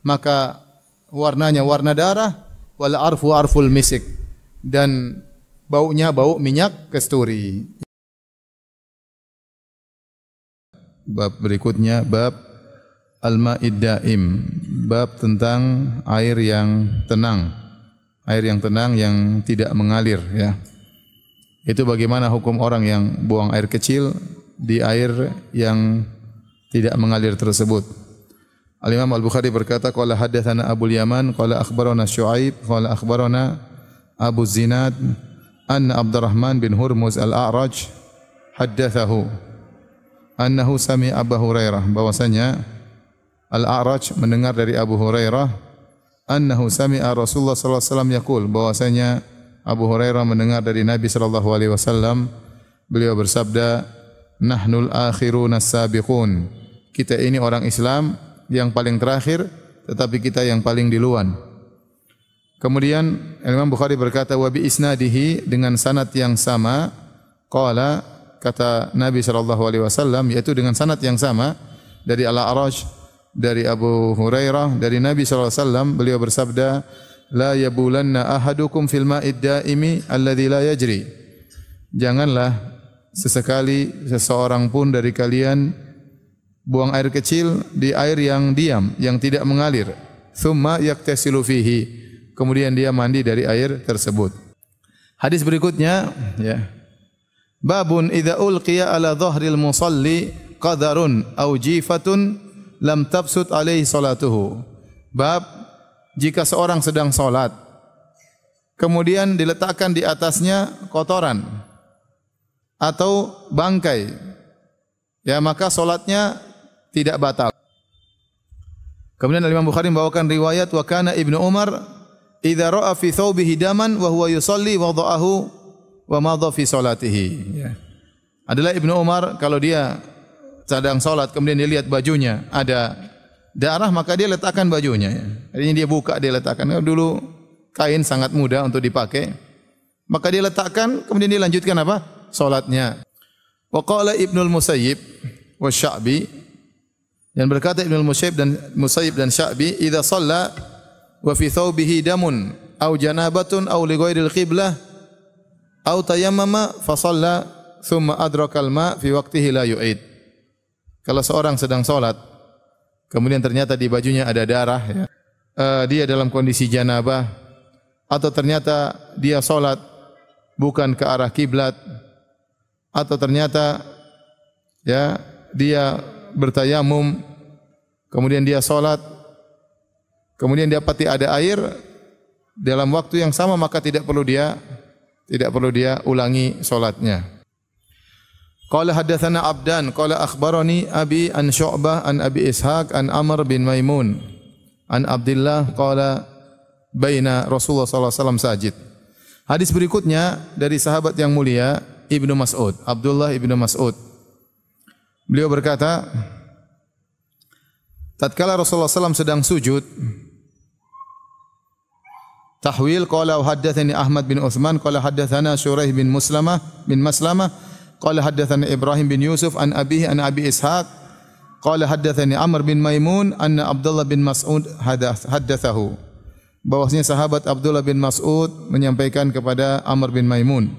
maka warnanya warna darah, wal arfu arful misik, dan baunya bau minyak kasturi. Bab berikutnya bab al-ma'id daim, bab tentang air yang tenang. Air yang tenang yang tidak mengalir ya. Itu bagaimana hukum orang yang buang air kecil di air yang tidak mengalir tersebut. Al-Imam Al-Bukhari berkata, qala haddatsana Abul Yaman qala akhbarana Syuaib qala akhbarana Abu Zinad anna Abdurrahman bin Hurmuz Al-A'raj haddatsahu annahu sami'a Abu Hurairah, bahwasanya Al-A'raj mendengar dari Abu Hurairah, annahu sami'a Rasulullah sallallahu alaihi wasallam yaqul, bahwasanya Abu Hurairah mendengar dari Nabi sallallahu alaihi wasallam, beliau bersabda, nahnul akhiruna sabiqun, kita ini orang Islam yang paling terakhir tetapi kita yang paling duluan. Kemudian Imam Bukhari berkata, wa bi isnadihi, dengan sanad yang sama, qala, kata Nabi sallallahu alaihi wasallam, yaitu dengan sanad yang sama dari Al-A'raj dari Abu Hurairah dari Nabi sallallahu alaihi wasallam, beliau bersabda, la yabulanna ahadukum fil ma'id daimi alladzi la yajri. Janganlah sesekali seseorang pun dari kalian buang air kecil di air yang diam, yang tidak mengalir. Thumma yaktasilu fihi, kemudian dia mandi dari air tersebut. Hadis berikutnya ya. Babun idza ulqiya ala dhahril musalli qadarun aw jifatun lam tabsut alaihi salatuhu. Bab jika seorang sedang salat kemudian diletakkan di atasnya kotoran atau bangkai, ya maka salatnya tidak batal. Kemudian Imam Bukhari membawakan riwayat wa kana Ibnu Umar idza ra'a fi thawbihi daman wa huwa yusalli wada'ahu wa madha fi salatihi. Ya. Adalah Ibnu Umar kalau dia sedang salat kemudian dia lihat bajunya ada darah maka dia letakkan bajunya. Ya. Artinya dia buka dia letakkan. Dulu kain sangat mudah untuk dipakai. Maka dia letakkan kemudian dia lanjutkan apa? Salatnya. Wa qala Ibnul Musayyib wa Sya'bi, dan berkata Ibnul Musayyib dan Sya'bi, idza shalla wa fi thawbihi damun aw janabatun aw li ghairil qiblah aw tayammama fa shalla thumma adraka al-ma fi waqtihi la yu'id. Kalau seorang sedang salat kemudian ternyata di bajunya ada darah, ya, dia dalam kondisi janabah, atau ternyata dia salat bukan ke arah kiblat, atau ternyata ya dia bertayamum kemudian dia salat kemudian dia dapati ada air dalam waktu yang sama, maka tidak perlu dia ulangi salatnya. Qala haddatsana Abdan qala akhbarani abi an Syu'bah an Abi Ishaq an Amr bin Maimun an Abdullah qala baina Rasulullah sallallahu alaihi wasallam sajid. Hadis berikutnya dari sahabat yang mulia Ibnu Mas'ud, Abdullah Ibnu Mas'ud. Beliau berkata, tatkala Rasulullah SAW sedang sujud, tahwil qala haddatsani Ahmad bin Utsman qala haddatsana Syuraih bin Maslamah qala haddatsani Ibrahim bin Yusuf an abihi an Abi Ishaq qala haddatsani Amr bin Maimun anna Abdullah bin Mas'ud haddatsahu. Bahwasanya sahabat Abdullah bin Mas'ud menyampaikan kepada Amr bin Maimun,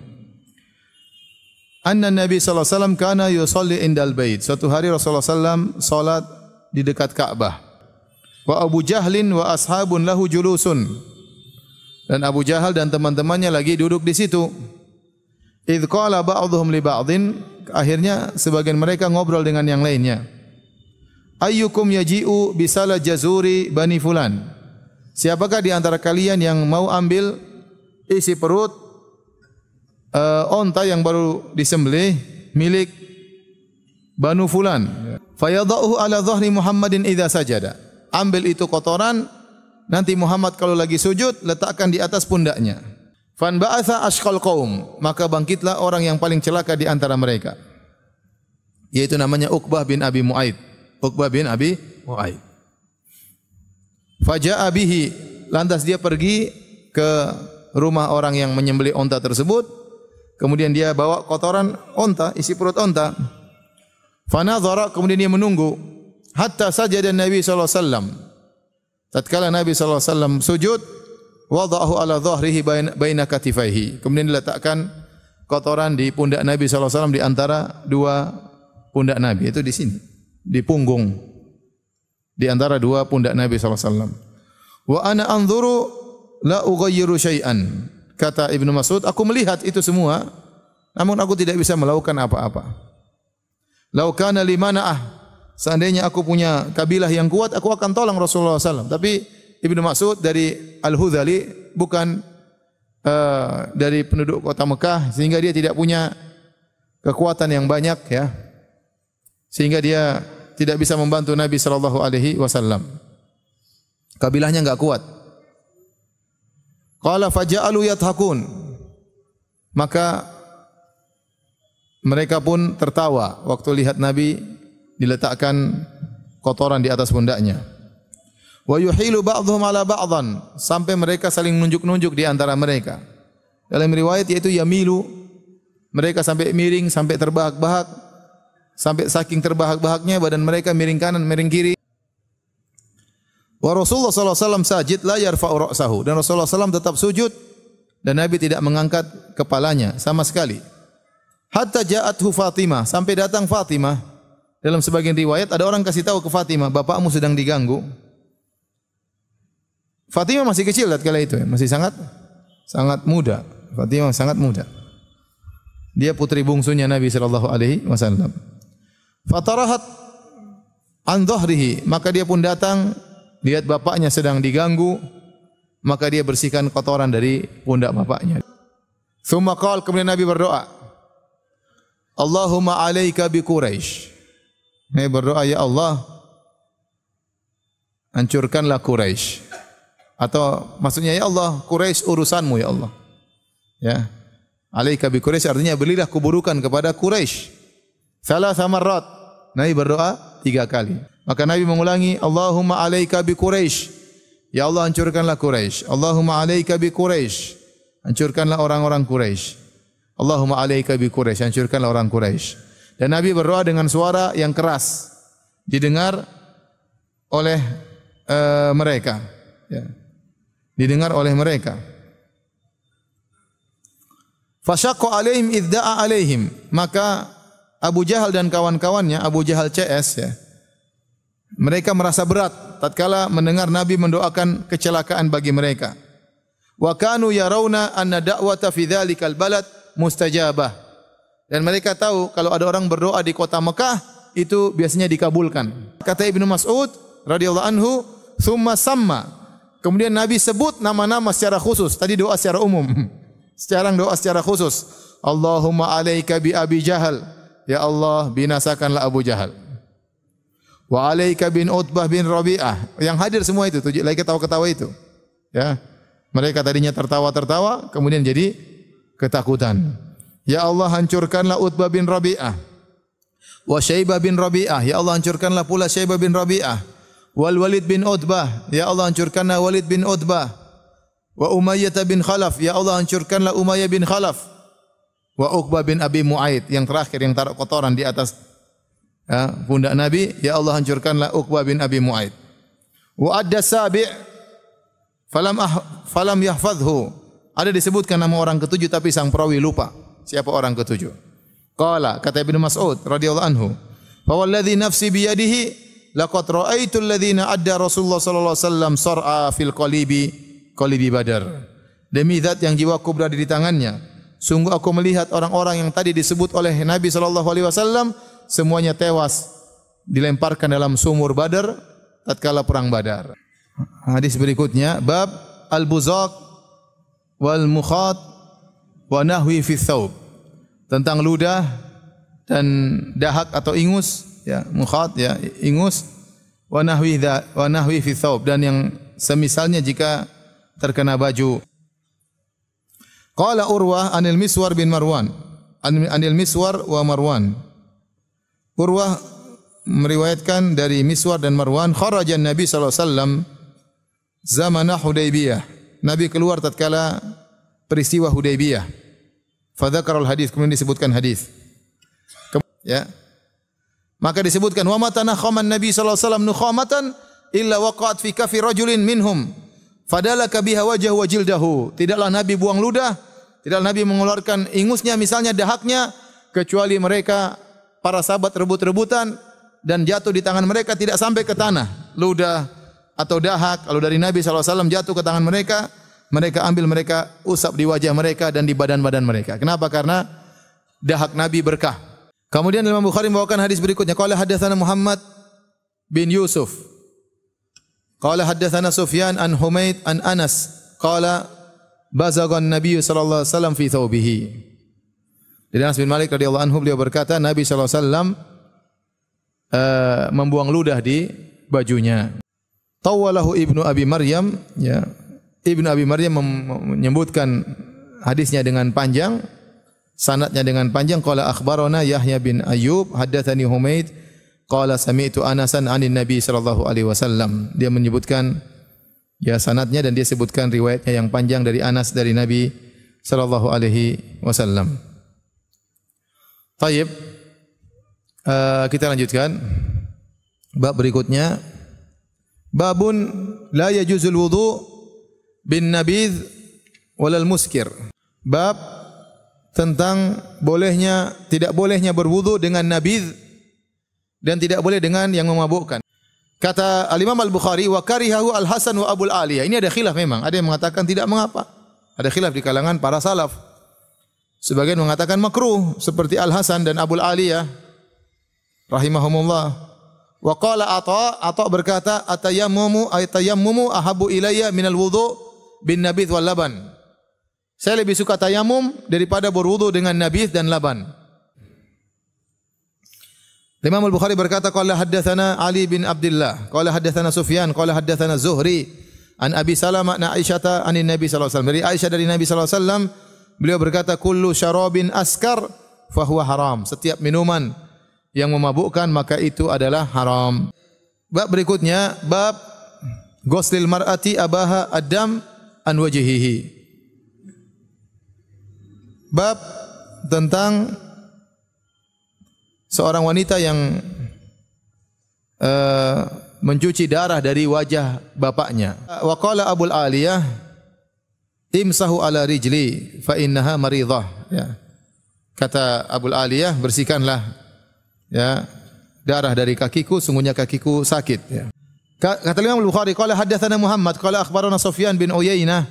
anna Nabi sallallahu alaihi wasallam kana yusalli indal bait. Suatu hari Rasulullah sallallahu salat di dekat Ka'bah. Wa Abu Jahlin wa ashabun lahu julusun. Dan Abu Jahal dan teman-temannya lagi duduk di situ. Idz qala ba'dhum li ba'dhin, akhirnya sebagian mereka ngobrol dengan yang lainnya. Ayyukum yaji'u bisala jazuri bani fulan. Siapakah di antara kalian yang mau ambil isi perut onta yang baru disembelih milik Banu Fulan? Fayadhahu ala dhahri Muhammadin idza sajada. Ambil itu kotoran, nanti Muhammad kalau lagi sujud letakkan di atas pundaknya. Fan ba'atha ashqal qaum, maka bangkitlah orang yang paling celaka di antara mereka, yaitu namanya Uqbah bin Abi Mu'aid. Uqbah bin Abi Mu'aid. Faja'a bihi, lantas dia pergi ke rumah orang yang menyembelih onta tersebut. Kemudian dia bawa kotoran onta, isi perut onta. Fanadhara, kemudian dia menunggu hatta sajada Nabi sallallahu alaihi wasallam. Tatkala Nabi sallallahu alaihi wasallam sujud, wada'ahu ala dhahrihi baina katifaihi. Kemudian diletakkan kotoran di pundak Nabi sallallahu alaihi wasallam di antara dua pundak Nabi, itu di sini, di punggung. Di antara dua pundak Nabi sallallahu alaihi wasallam. Wa ana anzuru la ughayyiru syai'an. Kata Ibnu Mas'ud, aku melihat itu semua, namun aku tidak bisa melakukan apa-apa. Lau kana limana'ah, seandainya aku punya kabilah yang kuat, aku akan tolong Rasulullah SAW. Tapi Ibnu Mas'ud dari Al-Hudhali, bukan dari penduduk kota Mekah, sehingga dia tidak punya kekuatan yang banyak, ya, sehingga dia tidak bisa membantu Nabi sallallahu alaihi wasallam. Kabilahnya enggak kuat. Qala faja'alu yathakun. Maka mereka pun tertawa waktu lihat Nabi diletakkan kotoran di atas pundaknya. Wa yuhilu ba'dhum ala ba'dhan, sampai mereka saling nunjuk-nunjuk di antara mereka. Dalam riwayat yaitu yamilu, mereka sampai miring, sampai terbahak-bahak, sampai saking terbahak-bahaknya badan mereka miring kanan, miring kiri. Wa Rasulullah sallallahu alaihi wasallam sajid la yarfa'u ra'sahu, dan Rasulullah sallallahu tetap sujud dan Nabi tidak mengangkat kepalanya sama sekali. Hatta ja'athu Fatimah, sampai datang Fatimah. Dalam sebagian riwayat ada orang kasih tahu ke Fatimah, bapakmu sedang diganggu. Fatimah masih kecil tatkala itu, masih sangat muda. Fatimah sangat muda. Dia putri bungsunya Nabi sallallahu alaihi wasallam. Fatarahat an dhahrihi, maka dia pun datang lihat bapaknya sedang diganggu, maka dia bersihkan kotoran dari pundak bapaknya. Tsumma qala, kemudian Nabi berdoa, Allahumma alaika bi Quraisy. Nabi berdoa, ya Allah, hancurkanlah Quraisy. Atau maksudnya, ya Allah, Quraisy urusanmu ya Allah. Ya. Alaika bi Quraisy artinya berilah keburukan kepada Quraisy. Salasa marrat. Nabi berdoa 3 kali. Maka Nabi mengulangi, Allahumma alaika bi Quraisy. Ya Allah, hancurkanlah Quraisy. Allahumma alaika bi Quraisy. Hancurkanlah orang-orang Quraisy. Allahumma alaika bi Quraisy. Hancurkanlah orang Quraisy. Dan Nabi berdoa dengan suara yang keras, didengar oleh mereka. Ya. Didengar oleh mereka. Fasyaqqa alaihim idda'a alaihim, maka Abu Jahal dan kawan-kawannya, Abu Jahal CS ya, mereka merasa berat tatkala mendengar Nabi mendoakan kecelakaan bagi mereka. Wa kanu yarawna anna da'wata fi dzalikal balad mustajabah. Dan mereka tahu kalau ada orang berdoa di kota Mekah itu biasanya dikabulkan. Kata Ibnu Mas'ud radhiyallahu anhu, "Tsumma samma." Kemudian Nabi sebut nama-nama secara khusus. Tadi doa secara umum. Sekarang doa secara khusus. Allahumma alaika bi Abi Jahal. Ya Allah, binasakanlah Abu Jahal. Wa alaika bin Utbah bin Rabi'ah. Yang hadir semua itu, lagi ketawa-ketawa itu. Ya. Mereka tadinya tertawa-tertawa, kemudian jadi ketakutan. Ya Allah, hancurkanlah Utbah bin Rabi'ah. Wa Syaibah bin Rabi'ah. Ya Allah, hancurkanlah pula Syaibah bin Rabi'ah. Wal Walid bin Utbah. Ya Allah, hancurkanlah Walid bin Utbah. Wa Umayyah bin Khalaf. Ya Allah, hancurkanlah Umayyah bin Khalaf. Wa Uqbah bin Abi Mu'aid, yang terakhir yang taruh kotoran di atas pundak Nabi. Ya Allah, hancurkanlah Uqbah bin Abi Mu'aid. Wa adda sabi' falam yahfadhu. Ada disebutkan nama orang ketujuh tapi sang perawi lupa siapa orang ketujuh. Qala, kata Ibnu Mas'ud radhiyallahu anhu, fa walladzi nafsi bi yadihi laqad ra'aitu alladhina adda Rasulullah sallallahu alaihi wasallam sar'a fil qalibi Badar. Demi zat yang jiwaku berada di tangannya, sungguh aku melihat orang-orang yang tadi disebut oleh Nabi sallallahu alaihi wasallam semuanya tewas dilemparkan dalam sumur Badar tatkala perang Badar. Hadis berikutnya, bab al-buzaq wal mukhat wa nahwi fi thawb. Tentang ludah dan dahak atau ingus, ya, mukhat ya, ingus, wa nahwi fi thawb, dan yang semisalnya jika terkena baju. Qala Urwah anil Miswar bin Marwan, anil Miswar wa Marwan. Urwah meriwayatkan dari Miswar dan Marwan, kharaja Nabi sallallahu alaihi wasallam zamana Hudaybiyah. Nabi keluar tatkala peristiwa Hudaybiyah. Fa dzakarul hadis, kemudian disebutkan hadis. Ya. Maka disebutkan, wa ma tanakhaman Nabi sallallahu alaihi wasallam nukhamatan illa waqa'at fi kafi rajulin minhum. Fadalaka biha wajhahu wa jildahu. Tidaklah Nabi buang ludah, tidaklah Nabi mengeluarkan ingusnya misalnya dahaknya, kecuali mereka para sahabat rebut-rebutan dan jatuh di tangan mereka tidak sampai ke tanah. Ludah atau dahak kalau dari Nabi SAW jatuh ke tangan mereka, mereka ambil, mereka usap di wajah mereka dan di badan-badan mereka. Kenapa? Karena dahak Nabi berkah. Kemudian Imam Bukhari membawakan hadis berikutnya. Qala hadatsana Muhammad bin Yusuf. Qala haddatsana Sufyan an Humaid an Anas qala bazagha an-nabiy sallallahu alaihi wasallam fi thawbihi. Dari Anas bin Malik radhiyallahu anhu, beliau berkata Nabi sallallahu alaihi wasallam membuang ludah di bajunya. Tawalahu Ibnu Abi Maryam, ya. Ibnu Abi Maryam menyebutkan hadisnya dengan panjang, sanadnya dengan panjang. Qala akhbarana Yahya bin Ayyub haddatsani Humaid qala sami'tu Anasan 'anin Nabi sallallahu alaihi wasallam. Dia menyebutkan ya sanadnya dan dia sebutkan riwayatnya yang panjang dari Anas dari Nabi sallallahu alaihi wasallam. Baik. Kita lanjutkan. Bab berikutnya, babun la yajuzul wudu bin nabidh walal muskir. Bab tentang tidak bolehnya berwudu dengan nabidh dan tidak boleh dengan yang memabukkan. Kata Al-Imam Al-Bukhari, wa karihahu Al-Hasan wa Abul Aliyah. Ini ada khilaf memang. Ada yang mengatakan tidak mengapa. Ada khilaf di kalangan para salaf. Sebagian mengatakan makruh seperti Al-Hasan dan Abul Aliyah rahimahumullah. Wa qala Atha berkata, atayammumu ahabbu ilayya minal wudu bin nabith wal laban. Saya lebih suka tayamum daripada berwudu dengan nabith dan laban. Imam Al-Bukhari berkata, qala haddatsana Ali bin Abdullah, qala haddatsana Sufyan, qala haddatsana Zuhri an Abi Salamah an Aisyah anin Nabi sallallahu alaihi wasallam. Dari Aisyah dari Nabi sallallahu alaihi wasallam, beliau berkata, kullu syarabin askar fa huwa haram. Setiap minuman yang memabukkan maka itu adalah haram. Bab berikutnya, bab ghuslil mar'ati abaha ad-dam an wajhihi. Bab tentang seorang wanita yang mencuci darah dari wajah bapaknya. Wa qala Abul Aliyah, imsahu ala rijli fa innaha maridhah. Ya. Kata Abul Aliyah, bersihkanlah ya darah dari kakiku, sungguhnya kakiku sakit. Ya. Kata Imam Al-Bukhari, qala haddatsana Muhammad, qala akhbarana Sufyan bin Uyainah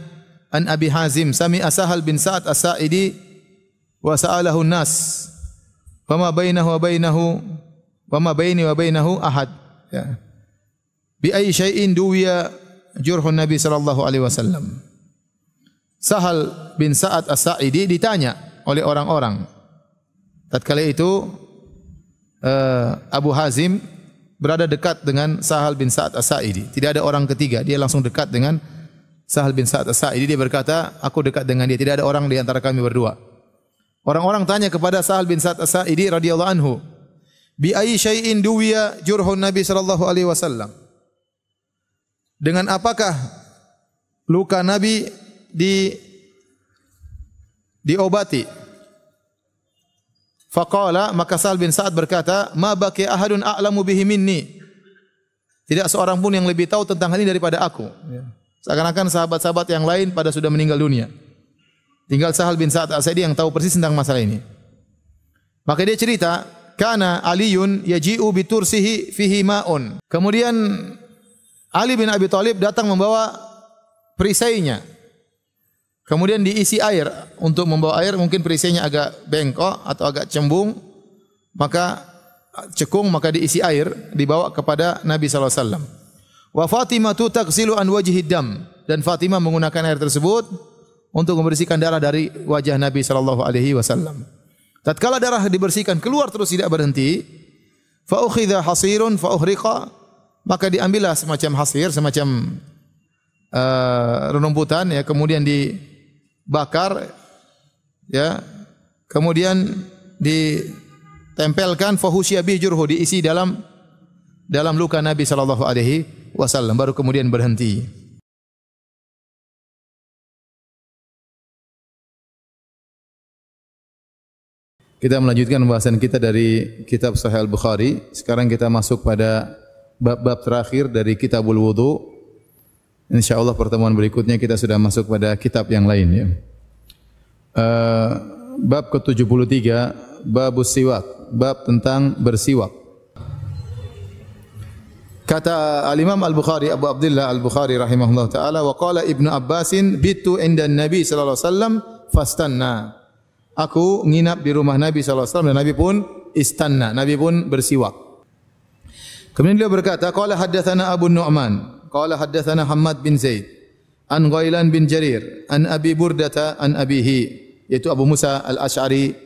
an Abi Hazim, sami'a Sahal bin Sa'ad As-Sa'idi wa sa'alahu an-nas. Wama bainahu wama baini wa bainahu ahad. Ya. Bi ayyi syai'in duwiya jurhun Nabi sallallahu alaihi wasallam. Sahal bin Sa'ad As-Sa'idi ditanya oleh orang-orang. Tatkala itu Abu Hazim berada dekat dengan Sahal bin Sa'ad As-Sa'idi. Tidak ada orang ketiga, dia langsung dekat dengan Sahal bin Sa'ad As-Sa'idi. Dia berkata, aku dekat dengan dia, tidak ada orang di antara kami berdua. Orang-orang tanya kepada Sahal bin Sa'ad As-Sa'idi radhiyallahu anhu, bi ayyi syai'in duwiya jurhun Nabi sallallahu alaihi wasallam. Dengan apakah luka Nabi diobati? Faqala, maka Sahal bin Sa'ad berkata, ma baqi ahadun a'lamu bihi minni. Tidak seorang pun yang lebih tahu tentang hal ini daripada aku. Seakan-akan sahabat-sahabat yang lain pada sudah meninggal dunia. Tinggal Sahal bin Sa'ad As-Sa'idi yang tahu persis tentang masalah ini. Maka dia cerita, kana Aliyun yaji'u bitursihi fihi ma'un. Kemudian Ali bin Abi Thalib datang membawa perisainya. Kemudian diisi air. Untuk membawa air mungkin perisainya agak bengkok atau agak cembung, maka cekung, maka diisi air dibawa kepada Nabi sallallahu alaihi wasallam. Wa Fatimah taghsilu an wajhid dam, dan Fatimah menggunakan air tersebut untuk membersihkan darah dari wajah Nabi sallallahu alaihi wasallam. Tatkala darah dibersihkan keluar terus tidak berhenti, fa ukhidha hasirun fa uhriqa, maka diambillah semacam hasir, semacam renumputan ya, kemudian dibakar ya, kemudian ditempelkan fa husya bi jurhu, diisi dalam luka Nabi sallallahu alaihi wasallam, baru kemudian berhenti. Kita melanjutkan pembahasan kita dari kitab Sahih Al-Bukhari. Sekarang kita masuk pada bab-bab terakhir dari Kitabul Wudu. Insyaallah pertemuan berikutnya kita sudah masuk pada kitab yang lain ya. Bab ke-73, babus siwak, bab tentang bersiwak. Kata Al-Imam Al-Bukhari, Abu Abdullah Al-Bukhari rahimahullah taala, wa qala Ibnu Abbasin bitu inda Nabi sallallahu alaihi wasallam fastanna. Aku nginap di rumah Nabi sallallahu alaihi wasallam dan Nabi pun istanna, Nabi pun bersiwak. Kemudian beliau berkata, qala haddatsana Abu Nu'man, qala haddatsana Hammad bin Zaid, an Ghailan bin Jarir, an Abi Burdata an abihi, yaitu Abu Musa Al-Asy'ari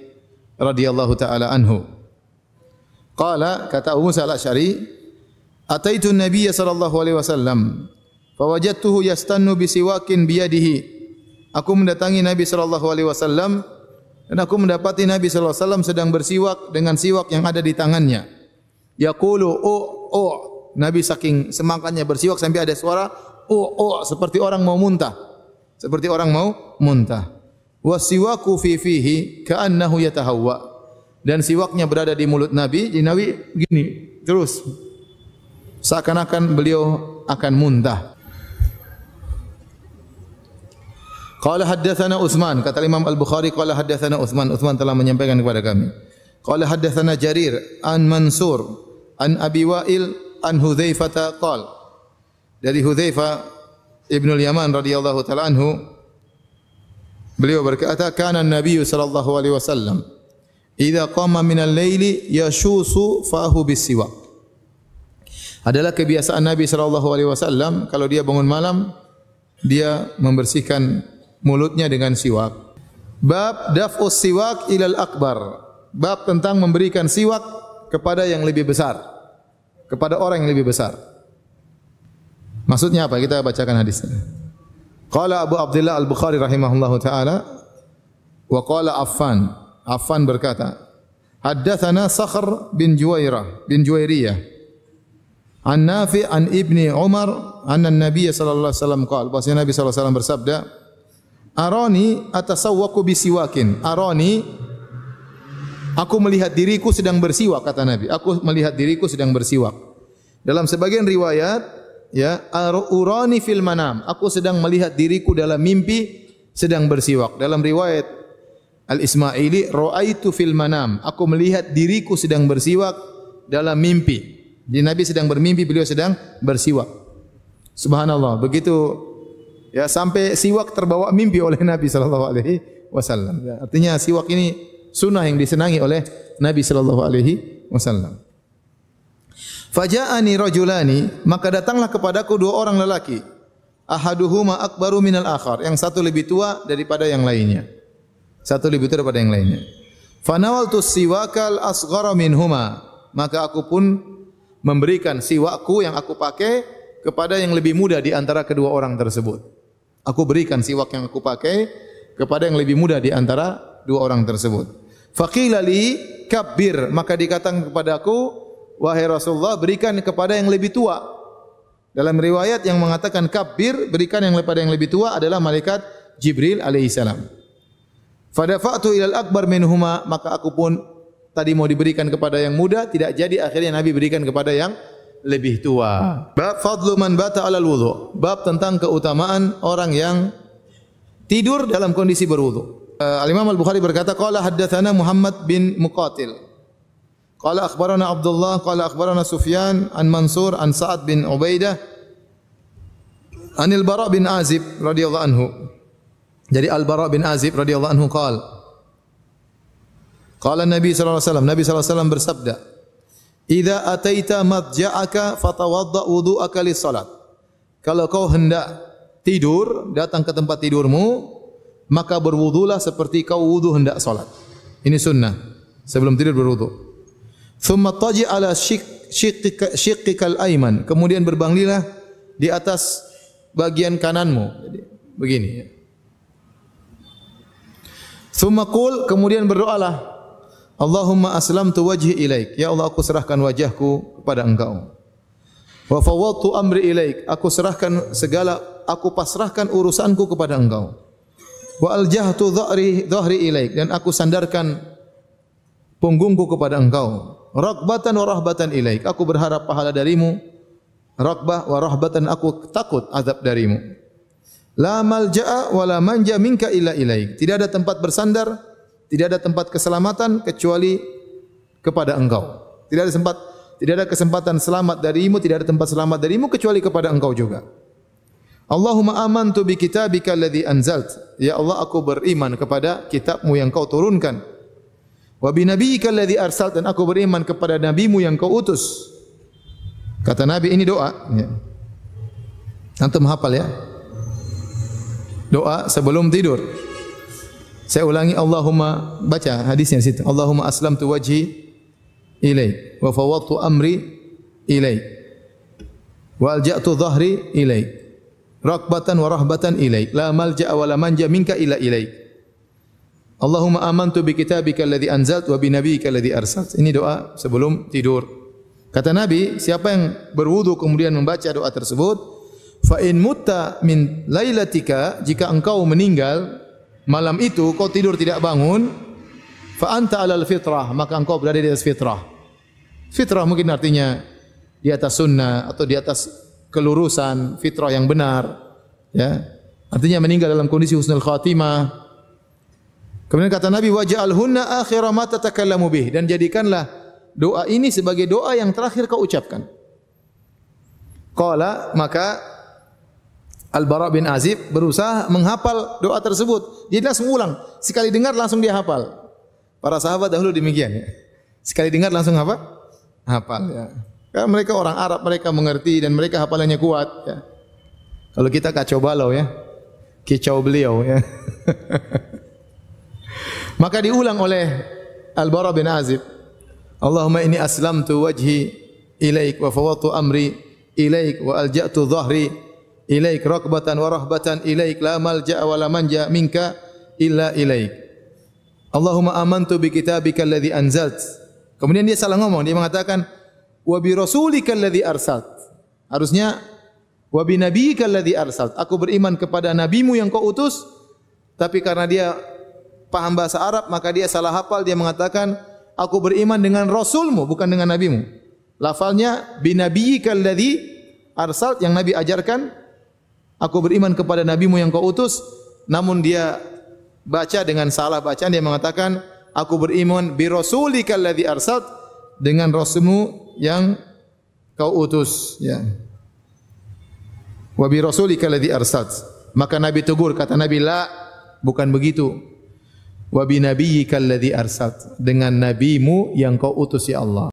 radhiyallahu taala anhu. Qala, kata Abu Musa Al-Asy'ari, ataitu an-nabiy sallallahu alaihi wasallam fawajadtuhu yastannu bi siwakin bi yadihi. Aku mendatangi Nabi sallallahu alaihi wasallam dan aku mendapati Nabi sallallahu alaihi wasallam sedang bersiwak dengan siwak yang ada di tangannya. Yaqulu o, Nabi saking semangatnya bersiwak sampai ada suara o, seperti orang mau muntah. Seperti orang mau muntah. Wasiwaku fi fihi ka'annahu yatahawwa. Dan siwaknya berada di mulut Nabi, jadi Nabi gini terus. Seakan-akan beliau akan muntah. Qala haddatsana Utsman, kata Imam Al-Bukhari, qala haddatsana Utsman, Utsman telah menyampaikan kepada kami. Qala haddatsana Jarir an Mansur an Abi Wa'il an Hudzaifah qala. Dari Hudzaifah Ibnu Yaman radhiyallahu taala anhu, beliau berkata, kana an-nabiy sallallahu alaihi wasallam idza qama min al-laili yashusu fahu bis-siwak. Adalah kebiasaan Nabi sallallahu alaihi wasallam kalau dia bangun malam dia membersihkan mulutnya dengan siwak. Bab daf'us siwak ilal akbar. Bab tentang memberikan siwak kepada yang lebih besar, kepada orang yang lebih besar. Maksudnya apa? Kita bacakan hadisnya. Qala Abu Abdullah Al-Bukhari rahimahullahu taala wa qala Affan berkata, haddatsana Sakhr bin Juwairiyah an Nafi' an Ibni Umar anna an-nabiy sallallahu alaihi wasallam qala, bahwasanya Nabi sallallahu alaihi wasallam bersabda, arani atasawwaku bisiwakin. Arani, aku melihat diriku sedang bersiwak, kata Nabi. Aku melihat diriku sedang bersiwak. Dalam sebagian riwayat, ya, urani fil manam. Aku sedang melihat diriku dalam mimpi sedang bersiwak. Dalam riwayat Al-Ismaili, ra'aitu fil manam. Aku melihat diriku sedang bersiwak dalam mimpi. Jadi Nabi sedang bermimpi, beliau sedang bersiwak. Subhanallah, begitu ya, sampai siwak terbawa mimpi oleh Nabi sallallahu alaihi wasallam. Ya, artinya siwak ini sunnah yang disenangi oleh Nabi sallallahu alaihi wasallam. Faja'ani rajulani, maka datanglah kepadaku dua orang lelaki. Ahaduhuma akbaru minal akhar, yang satu lebih tua daripada yang lainnya. Satu lebih tua daripada yang lainnya. Fanawaltu siwakal asghara minhuma, maka aku pun memberikan siwakku yang aku pakai kepada yang lebih muda di antara kedua orang tersebut. Aku berikan siwak yang aku pakai kepada yang lebih muda di antara dua orang tersebut. Faqila li kabbir, maka dikatakan kepadaku, wahai Rasulullah, berikan kepada yang lebih tua. Dalam riwayat yang mengatakan kabbir, berikan yang kepada yang lebih tua adalah malaikat Jibril alaihissalam. Fadafa'tu ilal akbar minhuma, maka aku pun tadi mau diberikan kepada yang muda, tidak jadi, akhirnya Nabi berikan kepada yang lebih tua. Bab fadlu man bata alal wudu. Bab tentang keutamaan orang yang tidur dalam kondisi berwudu. Al-Imam Al-Bukhari berkata, qala haddatsana Muhammad bin Muqatil. Qala akhbarana Abdullah, qala akhbarana Sufyan an Mansur an Sa'ad bin Ubaidah anil Bara bin Azib radhiyallahu anhu. Jadi Al-Bara bin Azib radhiyallahu anhu qala Nabi sallallahu alaihi wasallam, Nabi sallallahu alaihi wasallam bersabda, idza ataita madja'aka fatawadda wudu'aka lis-salat. Kalau kau hendak tidur, datang ke tempat tidurmu, maka berwudulah seperti kau wudu hendak salat. Ini sunnah. Sebelum tidur berwudu. Thumma taji' ala shiqqikal ayman. Kemudian berbaringlah di atas bagian kananmu. Jadi begini ya. Thumma qul, kemudian berdoalah, Allahumma aslamtu wajhi ilaik. Ya Allah, aku serahkan wajahku kepada Engkau. Wa fawwadtu amri ilaik. Aku pasrahkan urusanku kepada Engkau. Wa aljahtu dhahri ilaik, dan aku sandarkan punggungku kepada Engkau. Raghbatan wa rahbatan ilaik. Aku berharap pahala darimu. Raghbah wa rahbatan, aku takut azab darimu. La malja'a wa la manja minka illa ilaik. Tidak ada tempat bersandar, tidak ada tempat keselamatan kecuali kepada Engkau. Tidak ada kesempatan selamat darimu, tidak ada tempat selamat darimu kecuali kepada Engkau juga. Allahumma amantu bi kitabika alladhi anzalt. Ya Allah, aku beriman kepada kitabmu yang kau turunkan. Wa bi nabiyyika alladhi arsalt, dan aku beriman kepada nabimu yang kau utus. Kata Nabi, ini doa. Ya. Antum hafal ya? Doa sebelum tidur. Saya ulangi, Allahumma, baca hadisnya di situ. Allahumma aslamtu wajhi ilaik wa fawwadtu amri ilaik wa alja'tu dhahri ilaik raghbatan wa rahbatan ilaik la malja'a wa la manja minka illa ilaik. Allahumma amantu bi kitabika alladhi anzalt wa bi nabiyyika alladhi arsalt. Ini doa sebelum tidur. Kata Nabi, siapa yang berwudu kemudian membaca doa tersebut, fa in mutta min lailatika, jika engkau meninggal malam itu, kau tidur tidak bangun, fa anta alal fitrah, maka engkau berada di atas fitrah. Fitrah mungkin artinya di atas sunnah atau di atas kelurusan, fitrah yang benar, ya. Artinya meninggal dalam kondisi husnul khatimah. Kemudian kata Nabi, waj'alhunna akhira ma tatakallamu bih, dan jadikanlah doa ini sebagai doa yang terakhir kau ucapkan. Qala, maka Al-Bara bin Azib berusaha menghafal doa tersebut. Dia langsung ulang. Sekali dengar langsung dia hafal. Para sahabat dahulu demikian ya. Sekali dengar langsung apa? Hafal ya. Karena mereka orang Arab, mereka mengerti dan mereka hafalannya kuat ya. Kalau kita kacau balau ya. Kicau beliau ya. Maka diulang oleh Al-Bara bin Azib. Allahumma inni aslamtu wajhi ilaik wa fawwadtu amri ilaik wa alja'tu dhahri ilaik rakbatan wa rahbatan ilaik la malja'a wa la manja minka illa ilaik. Allahumma amantu bi kitabika alladhi anzalt. Kemudian dia salah ngomong, dia mengatakan wa bi rasulika alladhi arsalt. Harusnya wa bi nabiyyika alladhi arsalt. Aku beriman kepada nabimu yang kau utus, tapi karena dia paham bahasa Arab maka dia salah hafal, dia mengatakan aku beriman dengan rasulmu bukan dengan nabimu. Lafalnya bi nabiyyika alladhi arsalt, yang Nabi ajarkan aku beriman kepada nabimu yang kau utus, namun dia baca dengan salah bacaan, dia mengatakan aku beriman bi rasulika alladhi arsalt, dengan rasulmu yang kau utus ya. Wa bi rasulika alladhi arsalt. Maka Nabi tegur, kata Nabi, la, bukan begitu. Wa bi nabiyyika alladhi arsalt, dengan nabimu yang kau utus ya Allah.